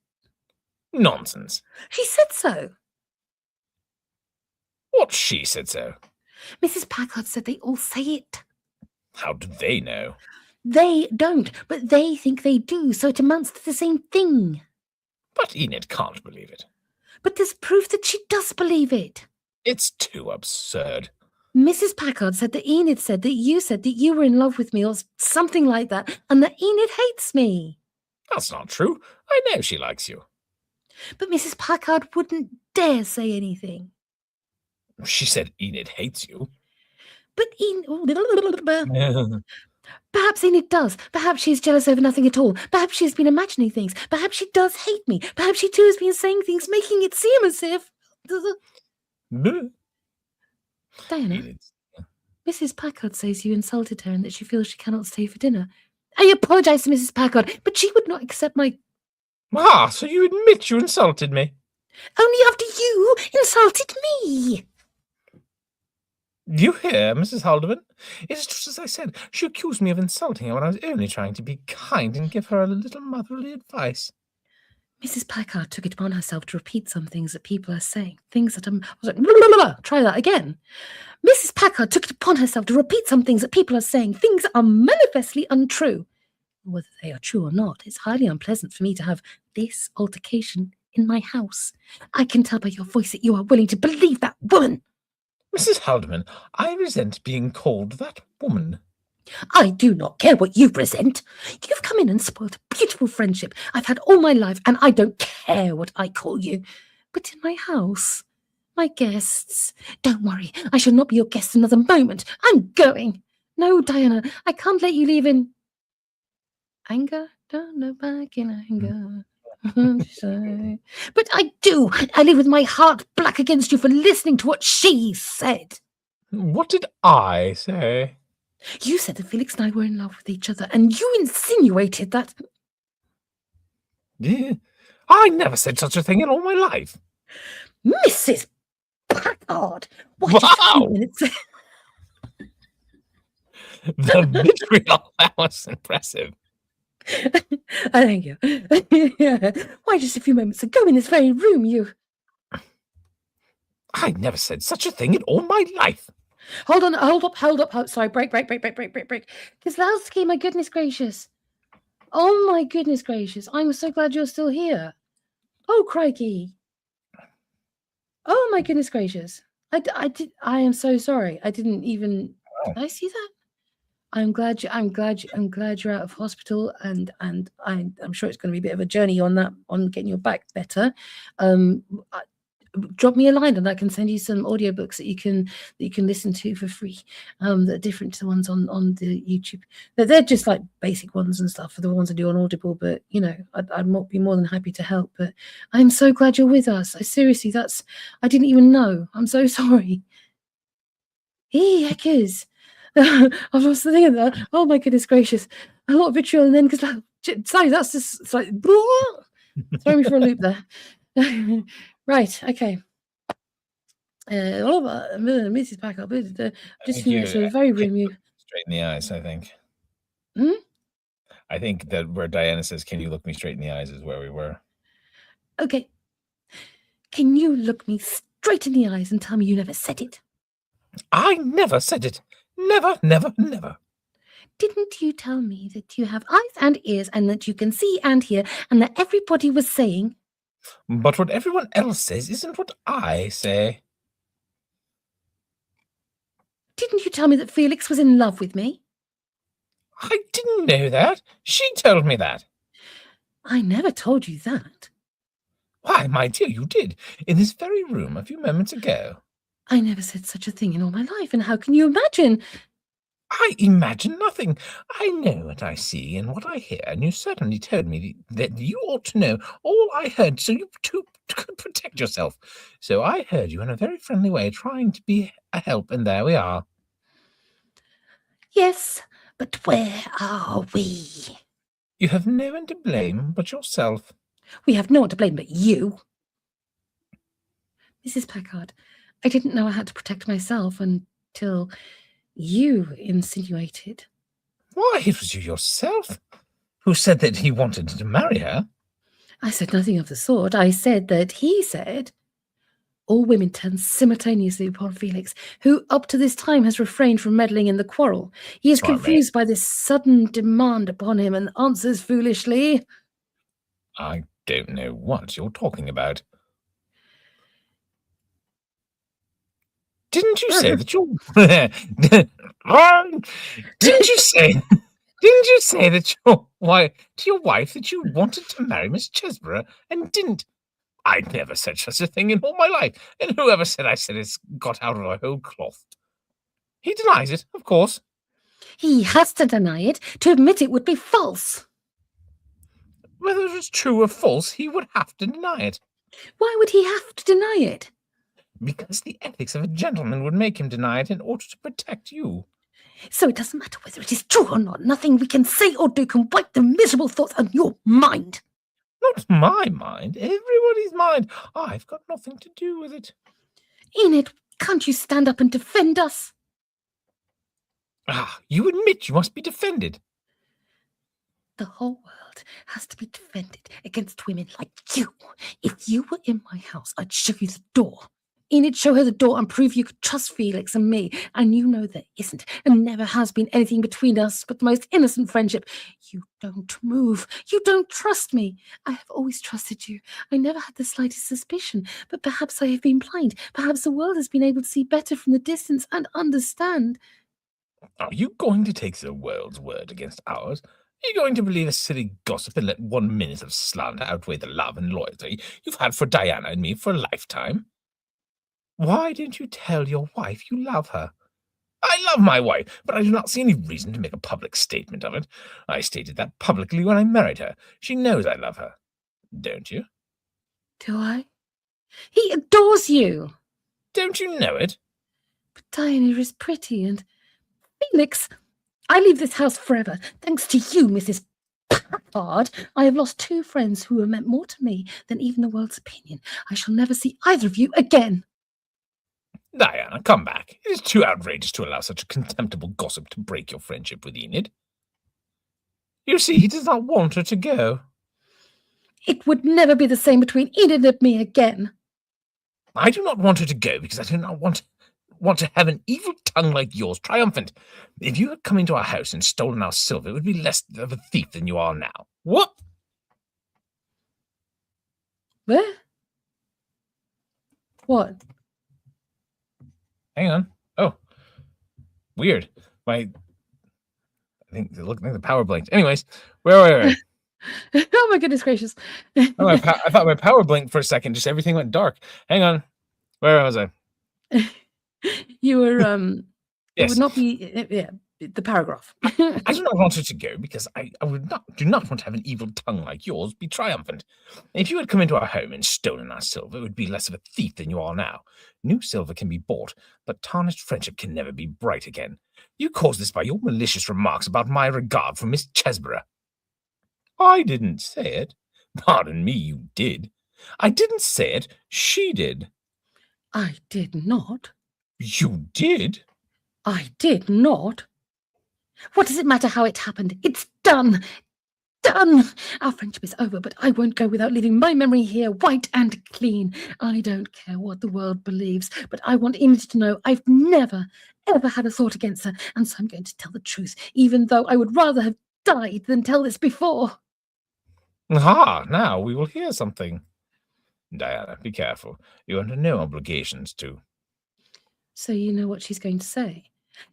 Nonsense. She said so. What she said so? Mrs. Packard said they all say it. How do they know? They don't, but they think they do, so it amounts to the same thing. But Enid can't believe it. But there's proof that she does believe it. It's too absurd. Mrs. Packard said that Enid said that you were in love with me or something like that, and that Enid hates me. That's not true. I know she likes you. But Mrs. Packard wouldn't dare say anything. She said Enid hates you. But perhaps Enid does. Perhaps she's jealous over nothing at all. Perhaps she's been imagining things. Perhaps she does hate me. Perhaps she too has been saying things, making it seem as if... Diana, Enid's... Mrs. Packard says you insulted her and that she feels she cannot stay for dinner. I apologize to Mrs. Packard, but she would not accept my... Ah, so you admit you insulted me? Only after you insulted me. You hear, Mrs. Haldeman? It is just as I said. She accused me of insulting her when I was only trying to be kind and give her a little motherly advice. Mrs. Packard took it upon herself to repeat some things that people are saying. Things that I was like, blah, blah, blah. Try that again. Mrs. Packard took it upon herself to repeat some things that people are saying. Things that are manifestly untrue. Whether they are true or not, it's highly unpleasant for me to have this altercation in my house. I can tell by your voice that you are willing to believe that woman. Mrs. Haldeman, I resent being called that woman. I do not care what you resent. You've come in and spoiled a beautiful friendship I've had all my life, and I don't care what I call you. But in my house, my guests... Don't worry, I shall not be your guest another moment. I'm going. No, Diana, I can't let you leave in... anger? Don't look back in anger. But I do. I live with my heart black against you for listening to what she said. What did I say? You said that Felix and I were in love with each other, and you insinuated that... Yeah, I never said such a thing in all my life. Mrs. Packard! Wow! The vitriol, that was impressive. Thank you. Why, just a few moments ago in this very room, you... I never said such a thing in all my life. Hold on, hold up. Sorry, break. Kozlowski, my goodness gracious. Oh, my goodness gracious. I'm so glad you're still here. Oh, crikey. Oh, my goodness gracious. I am so sorry. I didn't even... Did I see that? I'm glad you're out of hospital, and I'm sure it's going to be a bit of a journey on getting your back better. Drop me a line and I can send you some audiobooks that you can listen to for free, that are different to the ones on the YouTube. They're just like basic ones and stuff for the ones I do on Audible, but I'd be more than happy to help. But I'm so glad you're with us. Seriously, I didn't even know. I'm so sorry. Heck is. I've lost the thing of that. Oh my goodness gracious. A lot of vitriol, and then sorry, that's just it's like throw me for a loop there. Right, okay. All about Mrs. Packard, just a very room you straight in the eyes, I think. Hmm? I think that where Diana says, "Can you look me straight in the eyes?" is where we were. Okay. Can you look me straight in the eyes and tell me you never said it? I never said it. Never. Didn't you tell me that you have eyes and ears and that you can see and hear and that everybody was saying? But what everyone else says isn't what I say. Didn't you tell me that Felix was in love with me? I didn't know that. She told me that. I never told you that. Why, my dear, you did, in this very room a few moments ago. I never said such a thing in all my life, and how can you imagine? I imagine nothing. I know what I see and what I hear, and you certainly told me that you ought to know all I heard, so you too could protect yourself. So I heard you in a very friendly way, trying to be a help, and there we are. Yes, but where are we? You have no one to blame but yourself. We have no one to blame but you. Mrs. Packard, I didn't know I had to protect myself until you insinuated. Why, it was you yourself who said that he wanted to marry her. I said nothing of the sort. I said that he said. All women turned simultaneously upon Felix, who up to this time has refrained from meddling in the quarrel. He is confused by this sudden demand upon him and answers foolishly. I don't know what you're talking about. Didn't you say that you... Didn't you say that to your wife that you wanted to marry Miss Chesborough and didn't? I never said such a thing in all my life, and whoever said I said it's got out of a whole cloth. He denies it, of course. He has to deny it. To admit it would be false. Whether it was true or false, he would have to deny it. Why would he have to deny it? Because the ethics of a gentleman would make him deny it in order to protect you. So it doesn't matter whether it is true or not. Nothing we can say or do can wipe the miserable thoughts on your mind. Not my mind, everybody's mind. I've got nothing to do with it. Enid, can't you stand up and defend us? Ah, you admit you must be defended. The whole world has to be defended against women like you. If you were in my house, I'd show you the door. Enid, show her the door and prove you could trust Felix and me. And you know there isn't and never has been anything between us but the most innocent friendship. You don't move. You don't trust me. I have always trusted you. I never had the slightest suspicion, but perhaps I have been blind. Perhaps the world has been able to see better from the distance and understand. Are you going to take the world's word against ours? Are you going to believe a silly gossip and let 1 minute of slander outweigh the love and loyalty you've had for Diana and me for a lifetime? Why don't you tell your wife you love her? I love my wife, but I do not see any reason to make a public statement of it. I stated that publicly when I married her. She knows I love her. Don't you? Do I? He adores you. Don't you know it? But Diana is pretty and... Felix, I leave this house forever. Thanks to you, Mrs. Packard. I have lost 2 friends who have meant more to me than even the world's opinion. I shall never see either of you again. Diana, come back. It is too outrageous to allow such a contemptible gossip to break your friendship with Enid. You see, he does not want her to go. It would never be the same between Enid and me again. I do not want her to go because I do not want to have an evil tongue like yours triumphant. If you had come into our house and stolen our silver, it would be less of a thief than you are now. What? Where? What? Hang on. Oh, weird. I think the power blinked. Anyways, where were we? Oh my goodness gracious! Oh, I thought my power blinked for a second. Just everything went dark. Hang on. Where was I? You were It Yes. would not be the paragraph. I do not want her to go because I do not want to have an evil tongue like yours be triumphant. If you had come into our home and stolen our silver, it would be less of a thief than you are now. New silver can be bought, but tarnished friendship can never be bright again. You caused this by your malicious remarks about my regard for Miss Chesborough. I didn't say it. Pardon me, you did. I didn't say it. She did. I did not. You did? I did not. What does it matter how it happened? It's done. Done. Our friendship is over, but I won't go without leaving my memory here white and clean. I don't care what the world believes, but I want Enid to know I've never, ever had a thought against her, and so I'm going to tell the truth, even though I would rather have died than tell this before. Ah, now we will hear something. Diana, be careful. You're under no obligations to. So you know what she's going to say?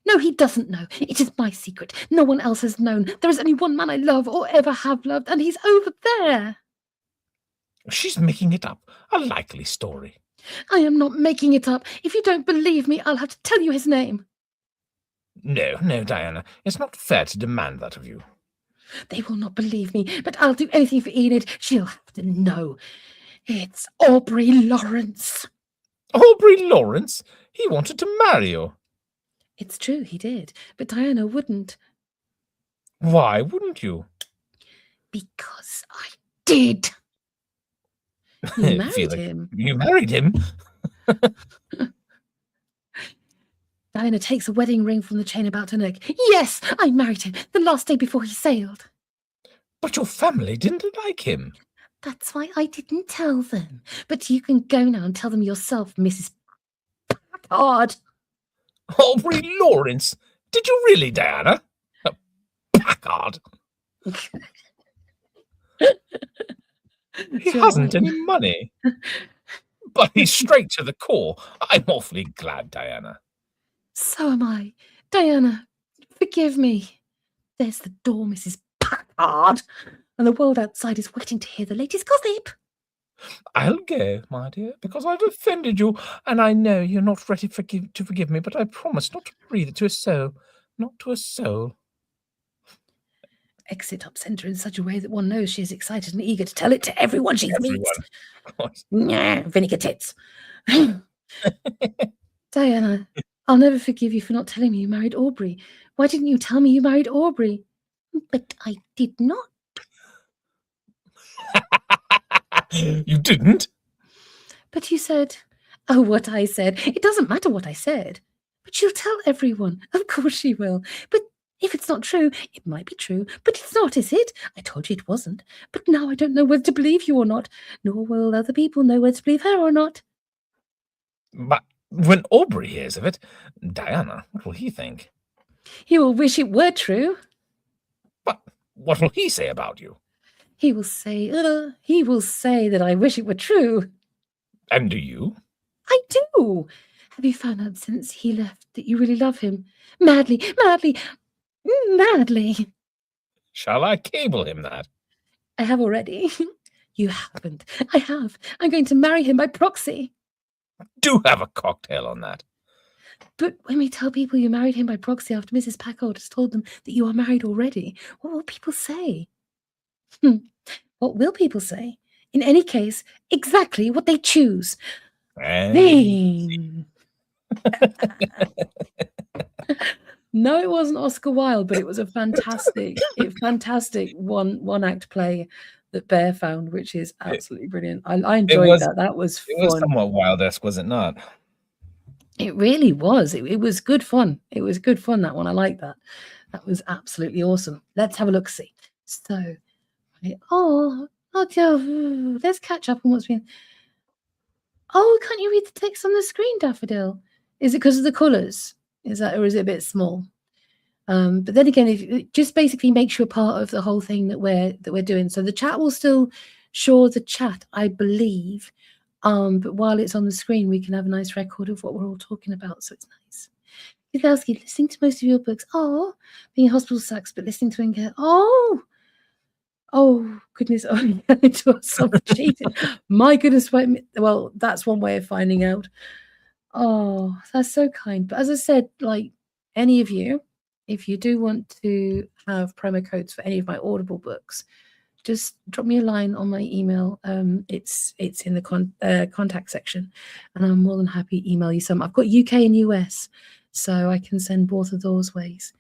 No, he doesn't know. It is my secret. No one else has known. There is only one man I love or ever have loved, and he's over there. She's making it up. A likely story. I am not making it up. If you don't believe me, I'll have to tell you his name. No, Diana. It's not fair to demand that of you. They will not believe me, but I'll do anything for Enid. She'll have to know. It's Aubrey Lawrence. Aubrey Lawrence? He wanted to marry you. It's true, he did, but Diana wouldn't. Why wouldn't you? Because I did. You married him. You married him? Diana takes a wedding ring from the chain about her neck. Yes, I married him the last day before he sailed. But your family didn't like him. That's why I didn't tell them. But you can go now and tell them yourself, Mrs. Packard. Aubrey Lawrence? Did you really, Diana? Packard. He hasn't any money. But he's straight to the core. I'm awfully glad, Diana. So am I. Diana, forgive me. There's the door, Mrs. Packard. And the world outside is waiting to hear the latest gossip. I'll go, my dear, because I've offended you, and I know you're not ready to forgive me, but I promise not to breathe it to a soul. Not to a soul. Exit up centre in such a way that one knows she is excited and eager to tell it to everyone she meets. Nah, vinegar tits. Diana, I'll never forgive you for not telling me you married Aubrey. Why didn't you tell me you married Aubrey? But I did not. You didn't? But you said, oh, what I said. It doesn't matter what I said. But she'll tell everyone. Of course she will. But if it's not true, it might be true. But it's not, is it? I told you it wasn't. But now I don't know whether to believe you or not. Nor will other people know whether to believe her or not. But when Aubrey hears of it, Diana, what will he think? He will wish it were true. But what will he say about you? He will say that I wish it were true. And do you? I do. Have you found out since he left that you really love him? Madly, madly, madly. Shall I cable him that? I have already. You haven't. I have. I'm going to marry him by proxy. Do have a cocktail on that. But when we tell people you married him by proxy after Mrs. Packard has told them that you are married already, what will people say? What will people say? In any case, exactly what they choose. No, it wasn't Oscar Wilde, but it was a fantastic one act play that Bear found, which is absolutely brilliant. I enjoyed that. That was fun. It was somewhat Wilde-esque, was it not? It really was. It was good fun. It was good fun, that one. I like that. That was absolutely awesome. Let's have a look-see. So, oh, let's catch up on what's been. Oh, can't you read the text on the screen, Daffodil? Is it because of the colours? Is that, or is it a bit small? But then again, if it just basically makes you a part of the whole thing that we're doing. So the chat will still show the chat, I believe. But while it's on the screen, we can have a nice record of what we're all talking about. So it's nice. Kidowski, listening to most of your books. Oh, being in hospital sucks, but listening to it, oh goodness, oh yeah, it was some cheating. My goodness, well, that's one way of finding out. Oh, that's so kind. But as I said, like any of you, if you do want to have promo codes for any of my Audible books, just drop me a line on my email. It's in the contact section, and I'm more than happy to email you some. I've got UK and US, so I can send both of those ways.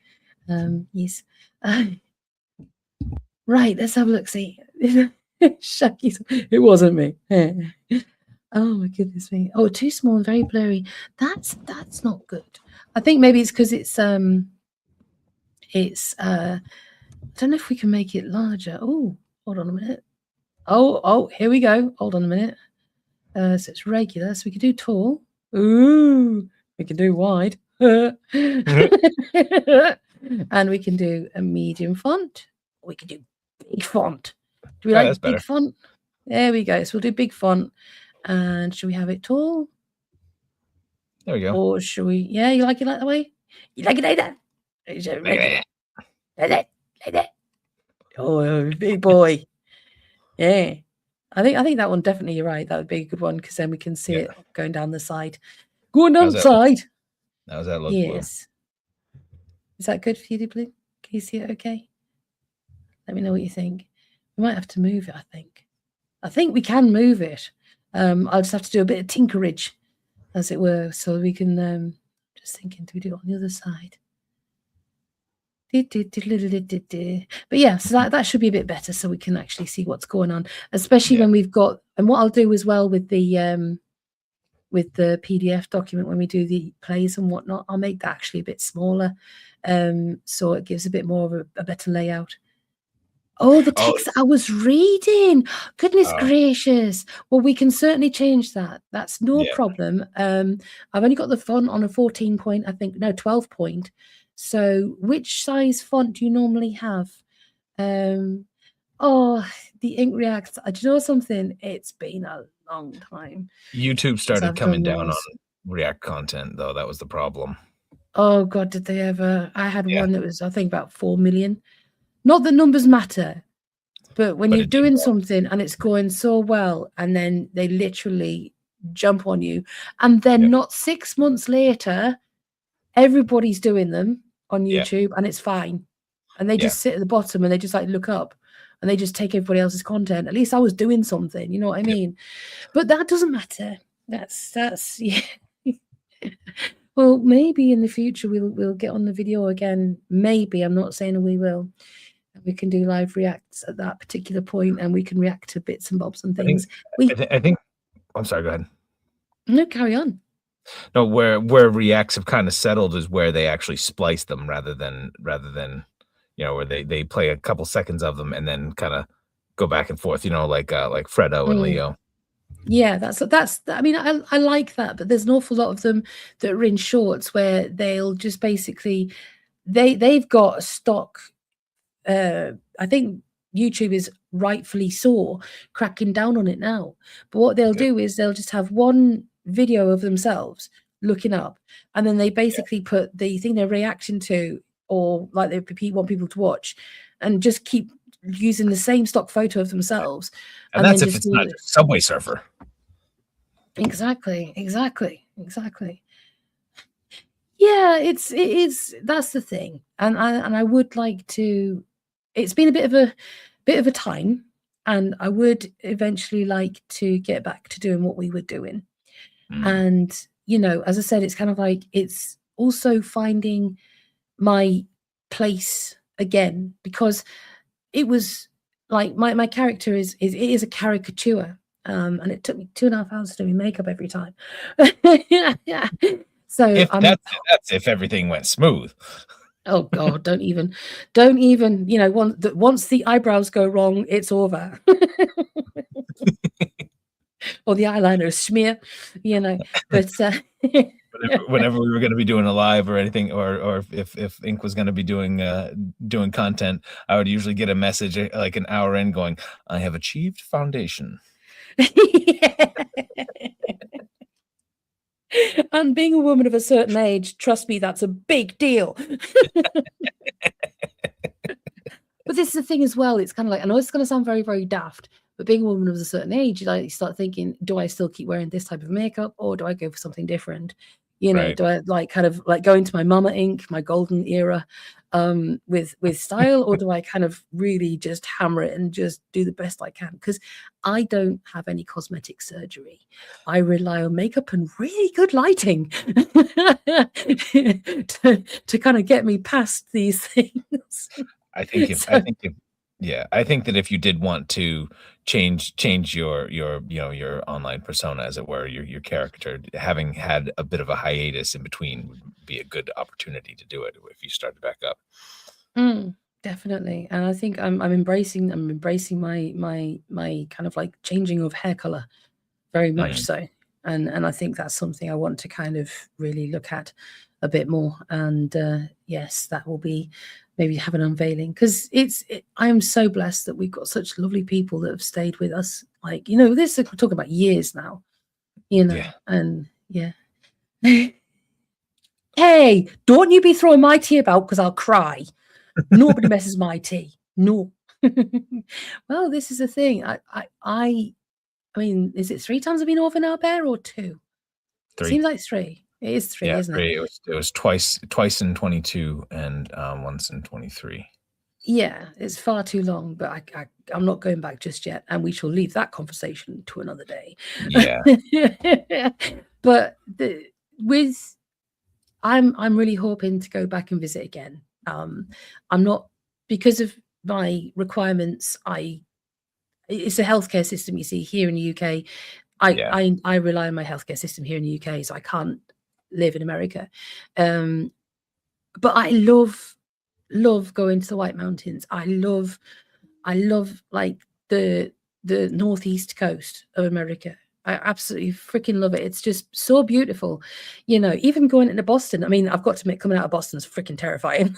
Yes. Right, let's have a look. See, Shaggy's. It wasn't me. Oh my goodness me. Oh, too small and very blurry. That's not good. I think maybe it's because it's I don't know if we can make it larger. Oh, hold on a minute. Oh, here we go. Hold on a minute. So it's regular. So we can do tall. Ooh, we can do wide. And we can do a medium font. We can do big font. Do we like big better. font? There we go. So we'll do big font. And should we have it tall? There we go. Or should we? Yeah, you like it like that way? You like it like that? Like that. Oh, big boy. Yeah. I think that one definitely, you're right. That would be a good one because then we can see it going down the side. Going down the side. How's that look? Yes. Blue? Is that good for you, Blue? Can you see it okay? Let me know what you think. We might have to move it, I think. I think we can move it. I'll just have to do a bit of tinkerage, as it were, so we can, just thinking, do we do it on the other side? But yeah, so that should be a bit better so we can actually see what's going on, especially when we've got, and what I'll do as well with the PDF document when we do the plays and whatnot, I'll make that actually a bit smaller, so it gives a bit more of a better layout. Oh, the text I was reading. Goodness gracious. Well, we can certainly change that. That's no problem. I've only got the font on a 14 point, I think. No, 12 point. So which size font do you normally have? Oh, the ink reacts. Do you know something? It's been a long time. YouTube started coming down on React content, though. That was the problem. Oh, God, did they ever? I had one that was, I think, about 4 million. Not that numbers matter, but when you're doing something and it's going so well, and then they literally jump on you, and then not 6 months later, everybody's doing them on YouTube, and it's fine. And they just sit at the bottom and they just like look up and they just take everybody else's content. At least I was doing something, you know what I mean? But that doesn't matter. That's yeah. Well, maybe in the future we'll get on the video again. Maybe, I'm not saying we will. We can do live reacts at that particular point, and we can react to bits and bobs and things. I think I'm sorry, go ahead. No, carry on. No, where reacts have kind of settled is where they actually splice them rather than where they play a couple seconds of them and then kind of go back and forth, like Fredo and Leo. Yeah, that's I mean, I like that, but there's an awful lot of them that are in shorts where they'll just basically they've got a stock. I think YouTube is rightfully so cracking down on it now. But what they'll do is they'll just have one video of themselves looking up, and then they basically put the thing they're reacting to, or like they want people to watch, and just keep using the same stock photo of themselves. And that's if it's not Subway Surfer. Exactly. Yeah, it is. That's the thing, and I would like to. It's been a bit of a time, and I would eventually like to get back to doing what we were doing. And as I said, it's kind of like it's also finding my place again, because it was like my character is a caricature, and it took me 2.5 hours to do my makeup every time. Yeah. So that's if everything went smooth. Oh God, don't even, once the eyebrows go wrong, it's over. Or the eyeliner smear, but Whenever we were going to be doing a live or anything, or if Ink was going to be doing content, I would usually get a message like an hour in going, "I have achieved foundation." And being a woman of a certain age, trust me, that's a big deal. But this is the thing as well. It's kind of like, I know it's going to sound very, very daft, but being a woman of a certain age, you start thinking, do I still keep wearing this type of makeup, or do I go for something different? Right. Do I kind of go into my Mama Ink, my golden era, with style, or do I kind of really just hammer it and just do the best I can? Because I don't have any cosmetic surgery. I rely on makeup and really good lighting to kind of get me past these things. I think that if you did want to change your online persona, as it were, your character, having had a bit of a hiatus in between would be a good opportunity to do it if you started back up. Definitely. And I think I'm embracing my kind of like changing of hair color very much so. And I think that's something I want to kind of really look at a bit more. And yes, that will be maybe have an unveiling, because I am so blessed that we've got such lovely people that have stayed with us. Like, this we're talking about years now, Yeah. and yeah. Hey, don't you be throwing my tea about, because I'll cry. Nobody messes my tea. No. Well, this is the thing. I mean, is it 3 times I've been over now, Bear, or 2? 3. Seems like 3. It is 3, Yeah, isn't 3. it? It was twice in 22 and once in 23. Yeah, it's far too long, but I'm not going back just yet, and we shall leave that conversation to another day. Yeah. But I'm really hoping to go back and visit again. I'm not, because of my requirements. It's a healthcare system, you see, here in the UK. I rely on my healthcare system here in the UK, so I can't live in America. But I love going to the White Mountains. I love like the northeast coast of America. I absolutely freaking love it. It's just so beautiful. Even going into Boston, I mean, I've got to admit, coming out of Boston is freaking terrifying.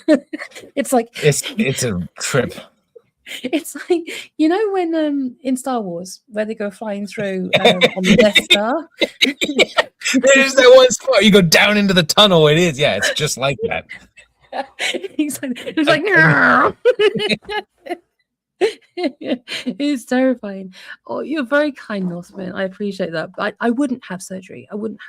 It's like it's a trip. It's like, when in Star Wars, where they go flying through on the Death Star. There's that one spot you go down into the tunnel. It's just like that. It's like it's terrifying. Oh, you're very kind, Northman. I appreciate that. But I wouldn't have surgery. I wouldn't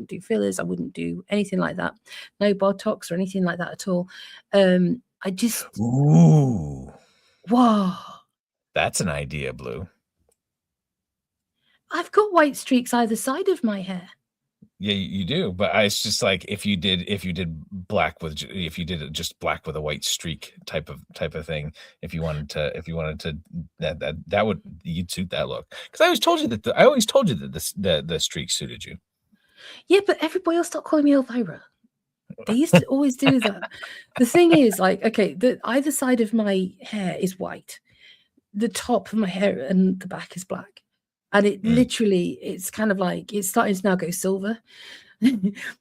do fillers. I wouldn't do anything like that. No Botox or anything like that at all. I just wow. That's an idea, Blue. I've got white streaks either side of my hair. Yeah, you do, but it's just like if you did black with just black with a white streak type of thing. If you wanted to that would, you'd suit that look. Because I always told you that the streak suited you. Yeah, but everybody else stopped calling me Elvira. They used to always do that. The thing is, like, okay, either side of my hair is white. The top of my hair and the back is black. And it literally, it's kind of like, it's starting to now go silver.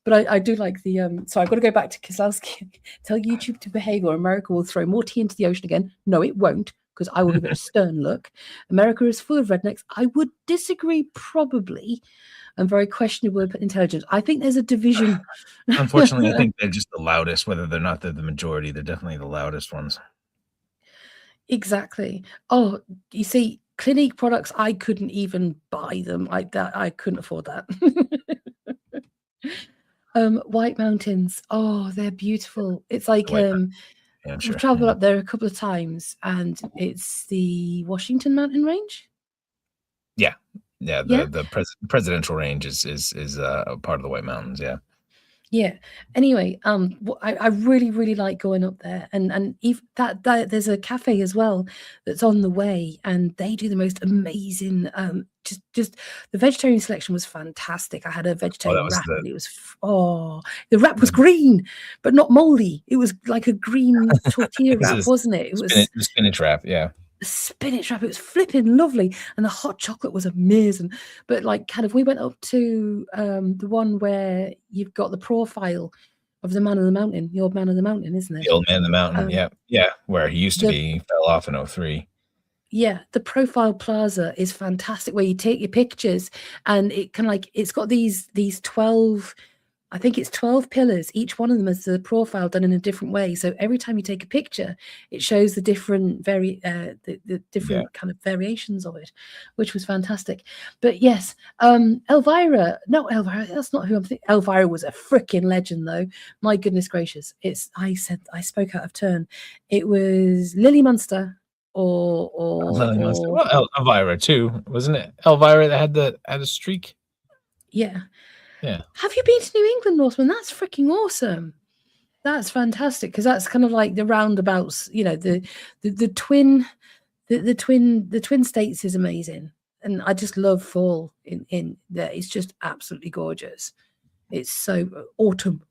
But I do like the, so I've got to go back to Kozlowski. Tell YouTube to behave or America will throw more tea into the ocean again. No, it won't, because I will give it a stern look. America is full of rednecks. I would disagree, probably. And very questionable intelligence. I think there's a division. Unfortunately, I think they're just the loudest, whether they're not the majority. They're definitely the loudest ones. Exactly. Oh, you see, Clinique products, I couldn't even buy them. I couldn't afford that. White Mountains. Oh, they're beautiful. It's like Sure. we've traveled up there a couple of times, and it's the Washington Mountain Range. Yeah. The presidential range is a part of the White Mountains. Yeah. Yeah. Anyway, I really, really like going up there, and if that there's a cafe as well that's on the way, and they do the most amazing. Just the vegetarian selection was fantastic. I had a Oh, that vegetarian was wrap, and it was the wrap was the green, but not moldy. It was like a green tortilla this wrap, is wasn't it? It spinach was the spinach wrap, yeah. a spinach wrap. It was flipping lovely, and the hot chocolate was amazing. But like, kind of, we went up to the one where you've got the profile of the man on the mountain, the old man on the mountain, isn't it? The Old Man in the Mountain, Um, yeah, yeah, where he used to the be, he fell off in '03. Yeah, the profile plaza is fantastic, where you take your pictures, and it kind of like, it's got these 12, I think it's 12 pillars. Each one of them has the profile done in a different way. So every time you take a picture, it shows the different the Yeah. different kind of variations of it, which was fantastic. But yes, Elvira, no, Elvira, that's not who I'm thinking. Elvira was a freaking legend, though. My goodness gracious. I spoke out of turn. It was Lily Munster Lily Munster. or Well, Elvira too, wasn't it? Elvira that had a streak? yeah. Yeah. Have you been to New England, Northman? That's freaking awesome. That's fantastic, because that's kind of like the roundabouts, the twin states is amazing, and I just love fall in there. It's just absolutely gorgeous. It's so autumn.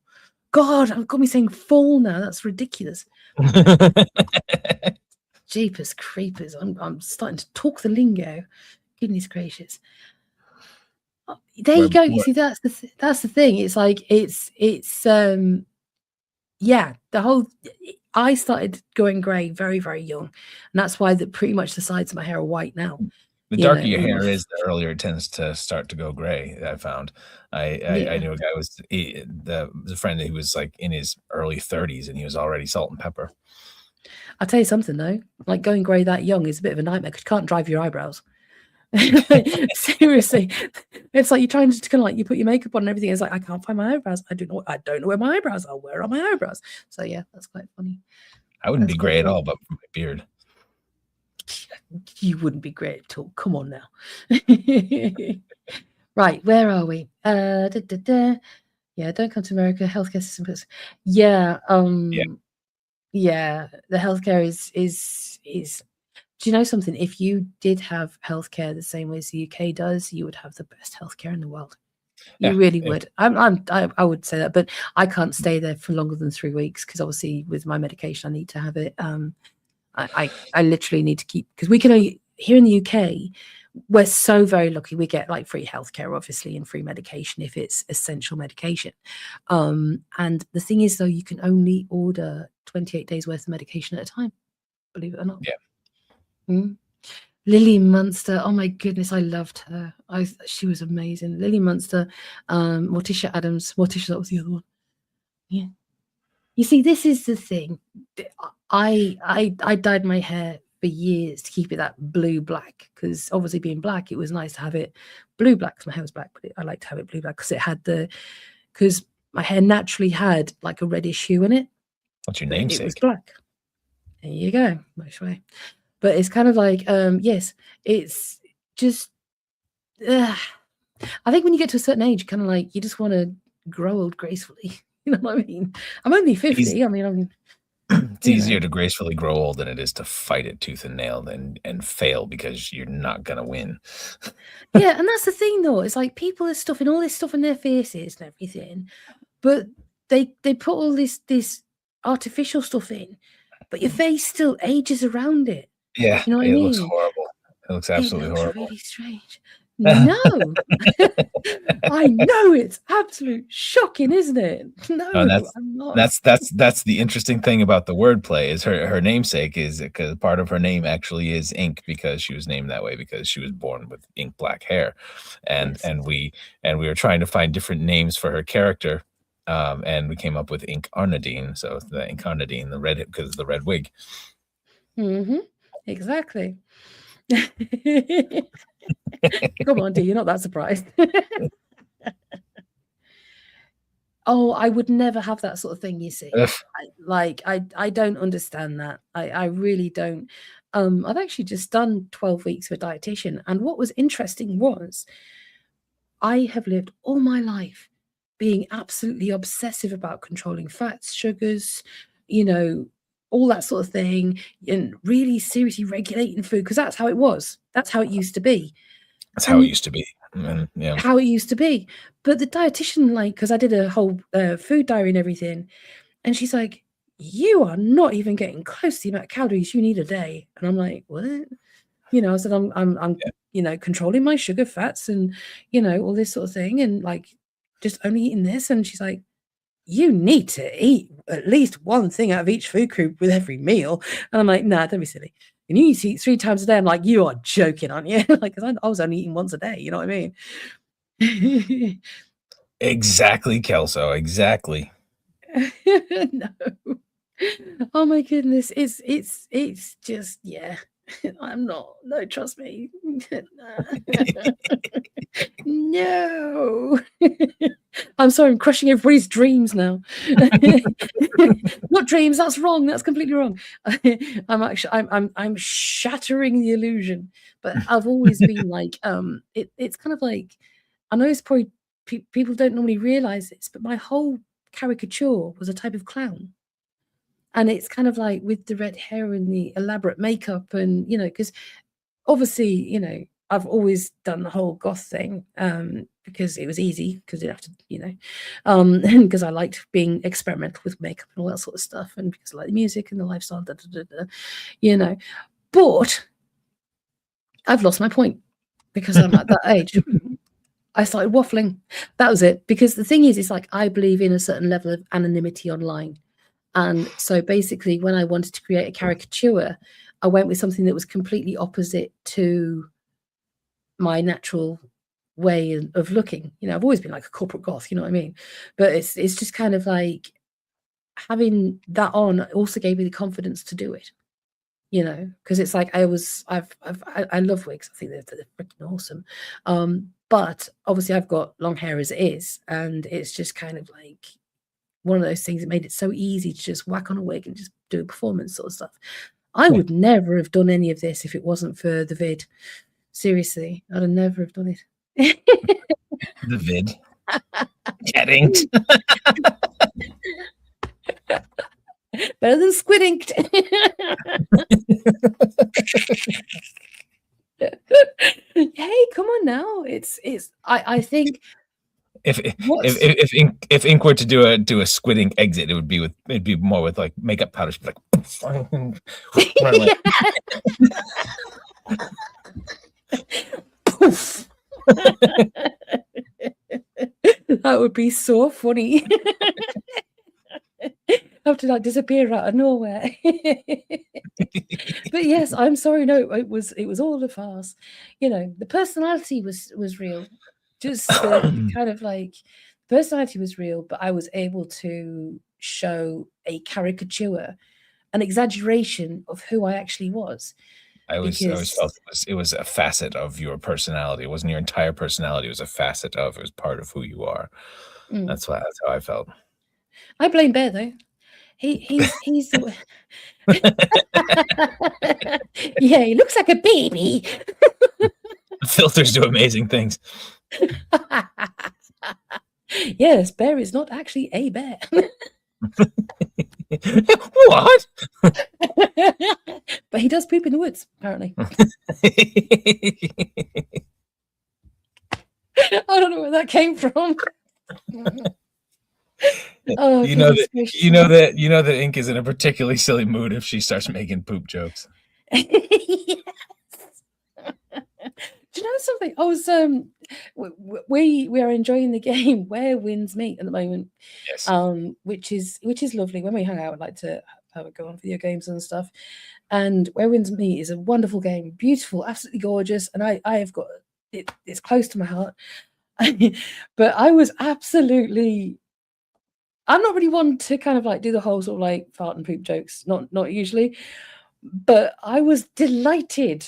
God, I've got me saying fall now. That's ridiculous. Jeepers creepers! I'm starting to talk the lingo. Goodness gracious. There you go. You see, that's the thing. It's like yeah, I started going grey very, very young, and that's why pretty much the sides of my hair are white now. The You darker know, your all hair my is, the earlier it tends to start to go gray, I found. I yeah. knew a guy was a friend who was, like, in his early 30s, and he was already salt and pepper. I'll tell you something though, like, going grey that young is a bit of a nightmare, because you can't drive your eyebrows. Seriously, it's like you're trying to kind of like, you put your makeup on and everything. It's like, I can't find my eyebrows. I don't know where my eyebrows are. Where are my eyebrows? So yeah, that's quite funny. I wouldn't That's be quite gray at funny. all, but for my beard. You wouldn't be great at all. Come on now. Right, where are we? Yeah, don't come to America. Healthcare system. Yeah, Yeah. yeah. The healthcare is. Do you know something? If you did have healthcare the same way as the UK does, you would have the best healthcare in the world. You Yeah, really yeah. would. I would say that, but I can't stay there for longer than 3 weeks, because obviously with my medication, I need to have it. I literally need to keep, because we can only, here in the UK, we're so very lucky. We get like free healthcare, obviously, and free medication if it's essential medication. And the thing is, though, you can only order 28 days worth of medication at a time, believe it or not. Yeah. Mm. Lily Munster, oh my goodness, I loved her. She was amazing. Lily Munster, Morticia Adams. Morticia, that was the other one. Yeah. You see, this is the thing. I dyed my hair for years to keep it that blue black, because obviously being black, it was nice to have it blue black, because my hair was black, but I like to have it blue black because my hair naturally had like a reddish hue in it, What's your but it was namesake? black. There you go, which way. But it's kind of like, yes, it's just, I think when you get to a certain age, kind of like, you just want to grow old gracefully. You know what I mean? I'm only 50. I mean, It's easier to gracefully grow old than it is to fight it tooth and nail and fail, because you're not gonna win. yeah, and that's the thing, though. It's like, people are stuffing all this stuff in their faces and everything, but they put all this artificial stuff in, but your face still ages around it. Yeah, You know what I it looks mean? horrible. It looks It absolutely looks horrible. really strange. No, I know, it's absolute shocking, isn't it? No, And I'm not. that's the interesting thing about the wordplay, is her namesake is, because part of her name actually is Ink, because she was named that way because she was born with ink black hair, and Yes. and we were trying to find different names for her character, and we came up with Ink Arnadine, so the Ink Arnadine, the red, because of the red wig. Exactly. Come on, D, you're not that surprised. Oh, I would never have that sort of thing, you see. Ugh. I don't understand that. I really don't. I've actually just done 12 weeks with a dietitian, and what was interesting was, I have lived all my life being absolutely obsessive about controlling fats, sugars, you know, all that sort of thing, and really seriously regulating food, because that's how it was. That's how it used to be. That's how it And used to be. And yeah. how it used to be. But the dietitian, like, because I did a whole food diary and everything, and she's like, "You are not even getting close to the amount of calories you need a day." And I'm like, "What?" You know, I said, I'm Yeah. you know, controlling my sugar, fats, and you know, all this sort of thing, and like just only eating this. And she's like, "You need to eat at least one thing out of each food group with every meal." And I'm like, "Nah, don't be silly. And you need to eat 3 times a day." I'm like, "You are joking, aren't you?" Like, because I was only eating once a day. You know what I mean? Exactly, Kelso. Exactly. No. Oh my goodness. It's just, yeah. I'm not. No, trust me. No. I'm sorry, I'm crushing everybody's dreams now. Not dreams, that's wrong. That's completely wrong. I'm shattering the illusion. But I've always been like, it's kind of like, I know it's probably people don't normally realize this, but my whole caricature was a type of clown. And it's kind of like with the red hair and the elaborate makeup, and you know, because obviously, you know, I've always done the whole goth thing, because it was easy, because you have to, you know, and because I liked being experimental with makeup and all that sort of stuff, and because I like the music and the lifestyle, you know. But I've lost my point because I'm at that age. I started waffling. That was it. Because the thing is, it's like I believe in a certain level of anonymity online. And so basically, when I wanted to create a caricature, I went with something that was completely opposite to my natural way of looking. You know, I've always been like a corporate goth, you know what I mean? But it's just kind of like having that on also gave me the confidence to do it. You know, because it's like I love wigs. I think they're freaking awesome. But obviously I've got long hair as it is, and it's just kind of like one of those things that made it so easy to just whack on a wig and just do a performance sort of stuff. I Yeah. would never have done any of this if it wasn't for the vid. Seriously, I'd have never have done it. The vid. Getting. Better than squid inked. Hey, come on now. I think If what's if ink were to do a squid ink exit, it'd be more with like makeup powder. She'd be like, run away. Poof. That would be so funny. Have to like disappear out of nowhere. But yes, I'm sorry. No, it was all a farce. You know, the personality was real. Just the kind of like personality was real, but I was able to show a caricature, an exaggeration of who I actually was. I always Because felt it was a facet of your personality. It wasn't your entire personality. It was a facet of. It was part of who you are. mm, That's how I felt. I blame Bear though. He's the yeah, he looks like a baby. Filters do amazing things. Yes, Bear is not actually a bear. What? But he does poop in the woods, apparently. I don't know where that came from. Oh, you know goodness that gracious. you know that Ink is in a particularly silly mood if she starts making poop jokes. Yes. Do you know something? I was we are enjoying the game Where Winds Meet at the moment, Yes. which is lovely. When we hang out, I'd like to have a go on video games and stuff. And Where Winds Meet is a wonderful game, beautiful, absolutely gorgeous, and I have got it. It's close to my heart. But I was absolutely. I'm not really one to kind of like do the whole sort of like fart and poop jokes, not usually, but I was delighted,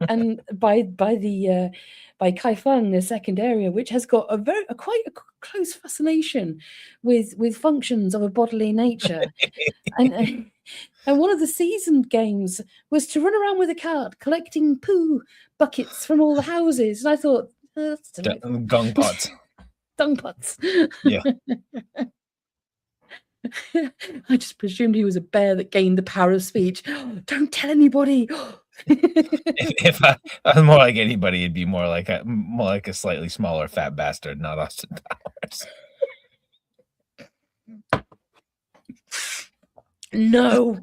and by the by Kaifeng, the second area, which has got a quite a close fascination with functions of a bodily nature, and and one of the seasoned games was to run around with a cart collecting poo buckets from all the houses, and I thought, that's delightful. Gong pots. tongue putts. Yeah. I just presumed he was a bear that gained the power of speech. Don't tell anybody. If I was more like anybody, it'd be more like a slightly smaller fat bastard, not Austin Powers. No,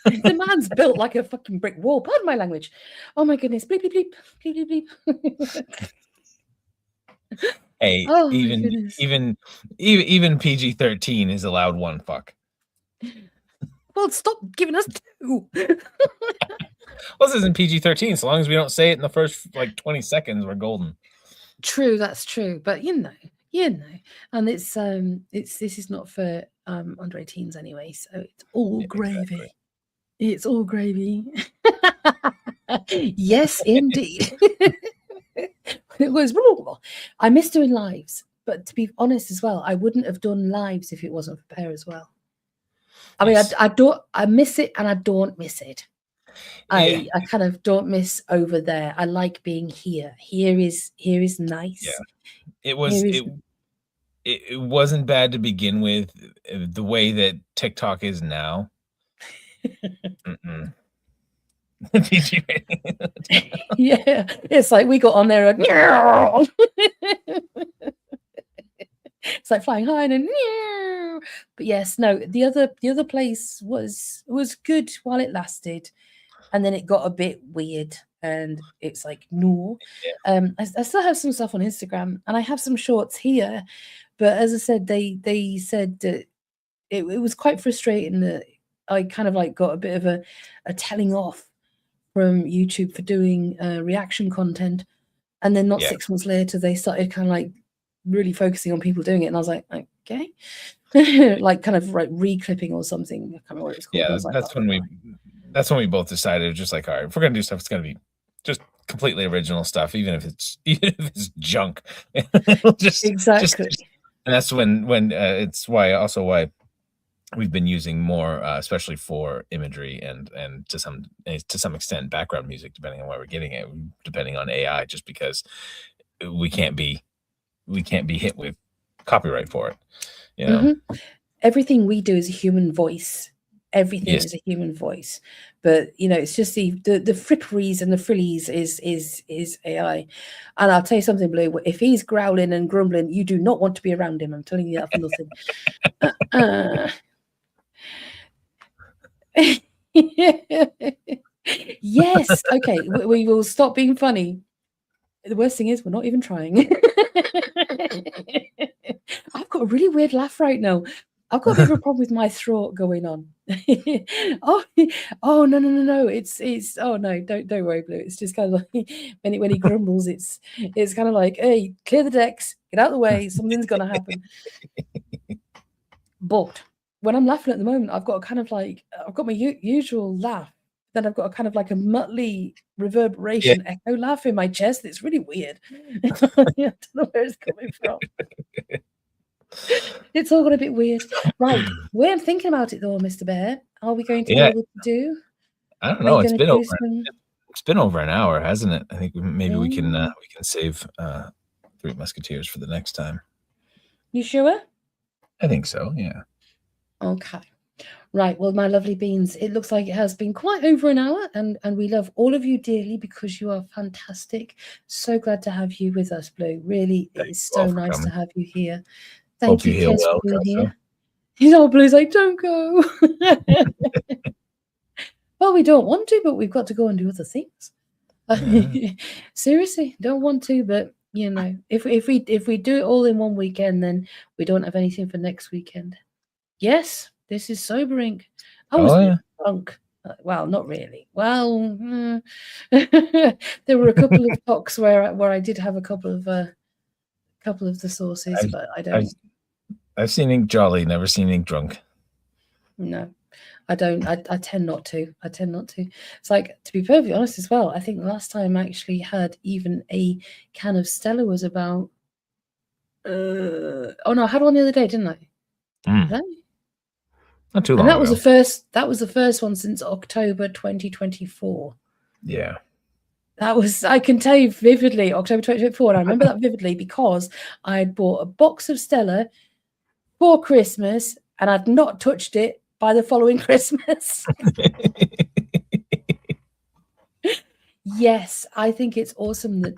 the man's built like a fucking brick wall. Pardon my language. Oh my goodness. Bleep, bleep, bleep. Bleep, bleep, bleep. Hey, Oh my goodness. even PG-13 is allowed one fuck. Well, stop giving us two. Well, this isn't PG-13. So long as we don't say it in the first like 20 seconds, we're golden. True, that's true. But you know, and it's this is not for under 18s anyway, so it's all gravy. Exactly. It's all gravy. Yes, indeed. It was. I miss doing lives, but to be honest as well, I wouldn't have done lives if it wasn't for Pear as well. I mean, yes. I miss it and I don't miss it. I kind of don't miss over there. I like being here. Here is nice. Yeah, it wasn't bad to begin with. The way that TikTok is now. Yeah, it's like we got on there and it's like flying high and but yes, no, the other place was good while it lasted, and then it got a bit weird, and it's like no. I still have some stuff on Instagram, and I have some shorts here, but as I said, they said that it was quite frustrating that I kind of like got a bit of a telling off from YouTube for doing reaction content, and then not 6 months later they started kind of like really focusing on people doing it, and I was like, okay. Like kind of like re-clipping or something. I can't remember what it was called. Yeah, like, that's when we both decided, just like, all right, if we're gonna do stuff, it's gonna be just completely original stuff, even if it's junk. Exactly. And that's when it's why we've been using more, especially for imagery and to some extent background music, depending on where we're getting it, depending on AI, just because we can't be hit with copyright for it. You know? Mm-hmm. Everything we do is a human voice. Everything is a human voice, but you know, it's just the fripperies and the frillies is AI. And I'll tell you something, Blue. If he's growling and grumbling, you do not want to be around him. I'm telling you that for nothing. Yes. Okay. We will stop being funny. The worst thing is we're not even trying. I've got a really weird laugh right now. I've got a bit of a problem with my throat going on. Oh no. It's oh no, don't worry, Blue. It's just kind of like when he grumbles, it's kind of like, hey, clear the decks, get out of the way, something's gonna happen. But when I'm laughing at the moment, I've got my usual laugh. Then I've got a kind of like a muttly reverberation echo laugh in my chest. It's really weird. I don't know where it's coming from. It's all got a bit weird. Right. We're thinking about it though, Mr. Bear. Are we going to be able to do? I don't know. It's been over an hour, hasn't it? I think maybe we can save Three Musketeers for the next time. You sure? I think so, yeah. Okay. Right, well, my lovely beans, it looks like it has been quite over an hour, and we love all of you dearly because you are fantastic. So glad to have you with us, Blue. Really, it is so nice to have you here. Thank you, Kes, for being here. You know, Blue's like, don't go. Well, we don't want to, but we've got to go and do other things. Seriously, don't want to, but you know, if we do it all in one weekend, then we don't have anything for next weekend. Yes. This is sobering. I was drunk. Well, not really. Well, there were a couple of talks where I did have a couple of the sources, but I don't. I've seen Ink jolly, never seen Ink drunk. No, I don't. I tend not to. It's like, to be perfectly honest as well, I think the last time I actually had even a can of Stella was about. Oh no, I had one the other day, didn't I? Did I? Not too long ago. That was the first one since October 2024. Yeah. That was, I can tell you vividly, October 2024. And I remember that vividly because I had bought a box of Stella for Christmas and I'd not touched it by the following Christmas. Yes, I think it's awesome that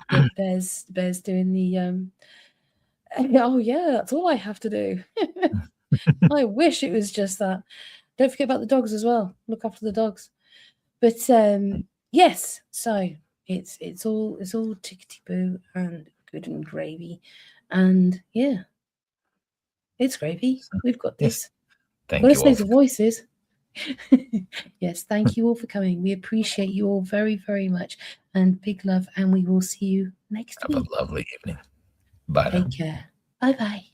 Bear's doing the oh yeah, that's all I have to do. I wish it was just that. Don't forget about the dogs as well. Look after the dogs. But yes, so it's all tickety boo and good and gravy, and yeah, it's gravy. We've got Yes. this. Thank Gotta you all save the voices. Yes, thank you all for coming. We appreciate you all very, very much, and big love. And we will see you next Have week. a lovely evening. Bye now. Take care. Bye bye.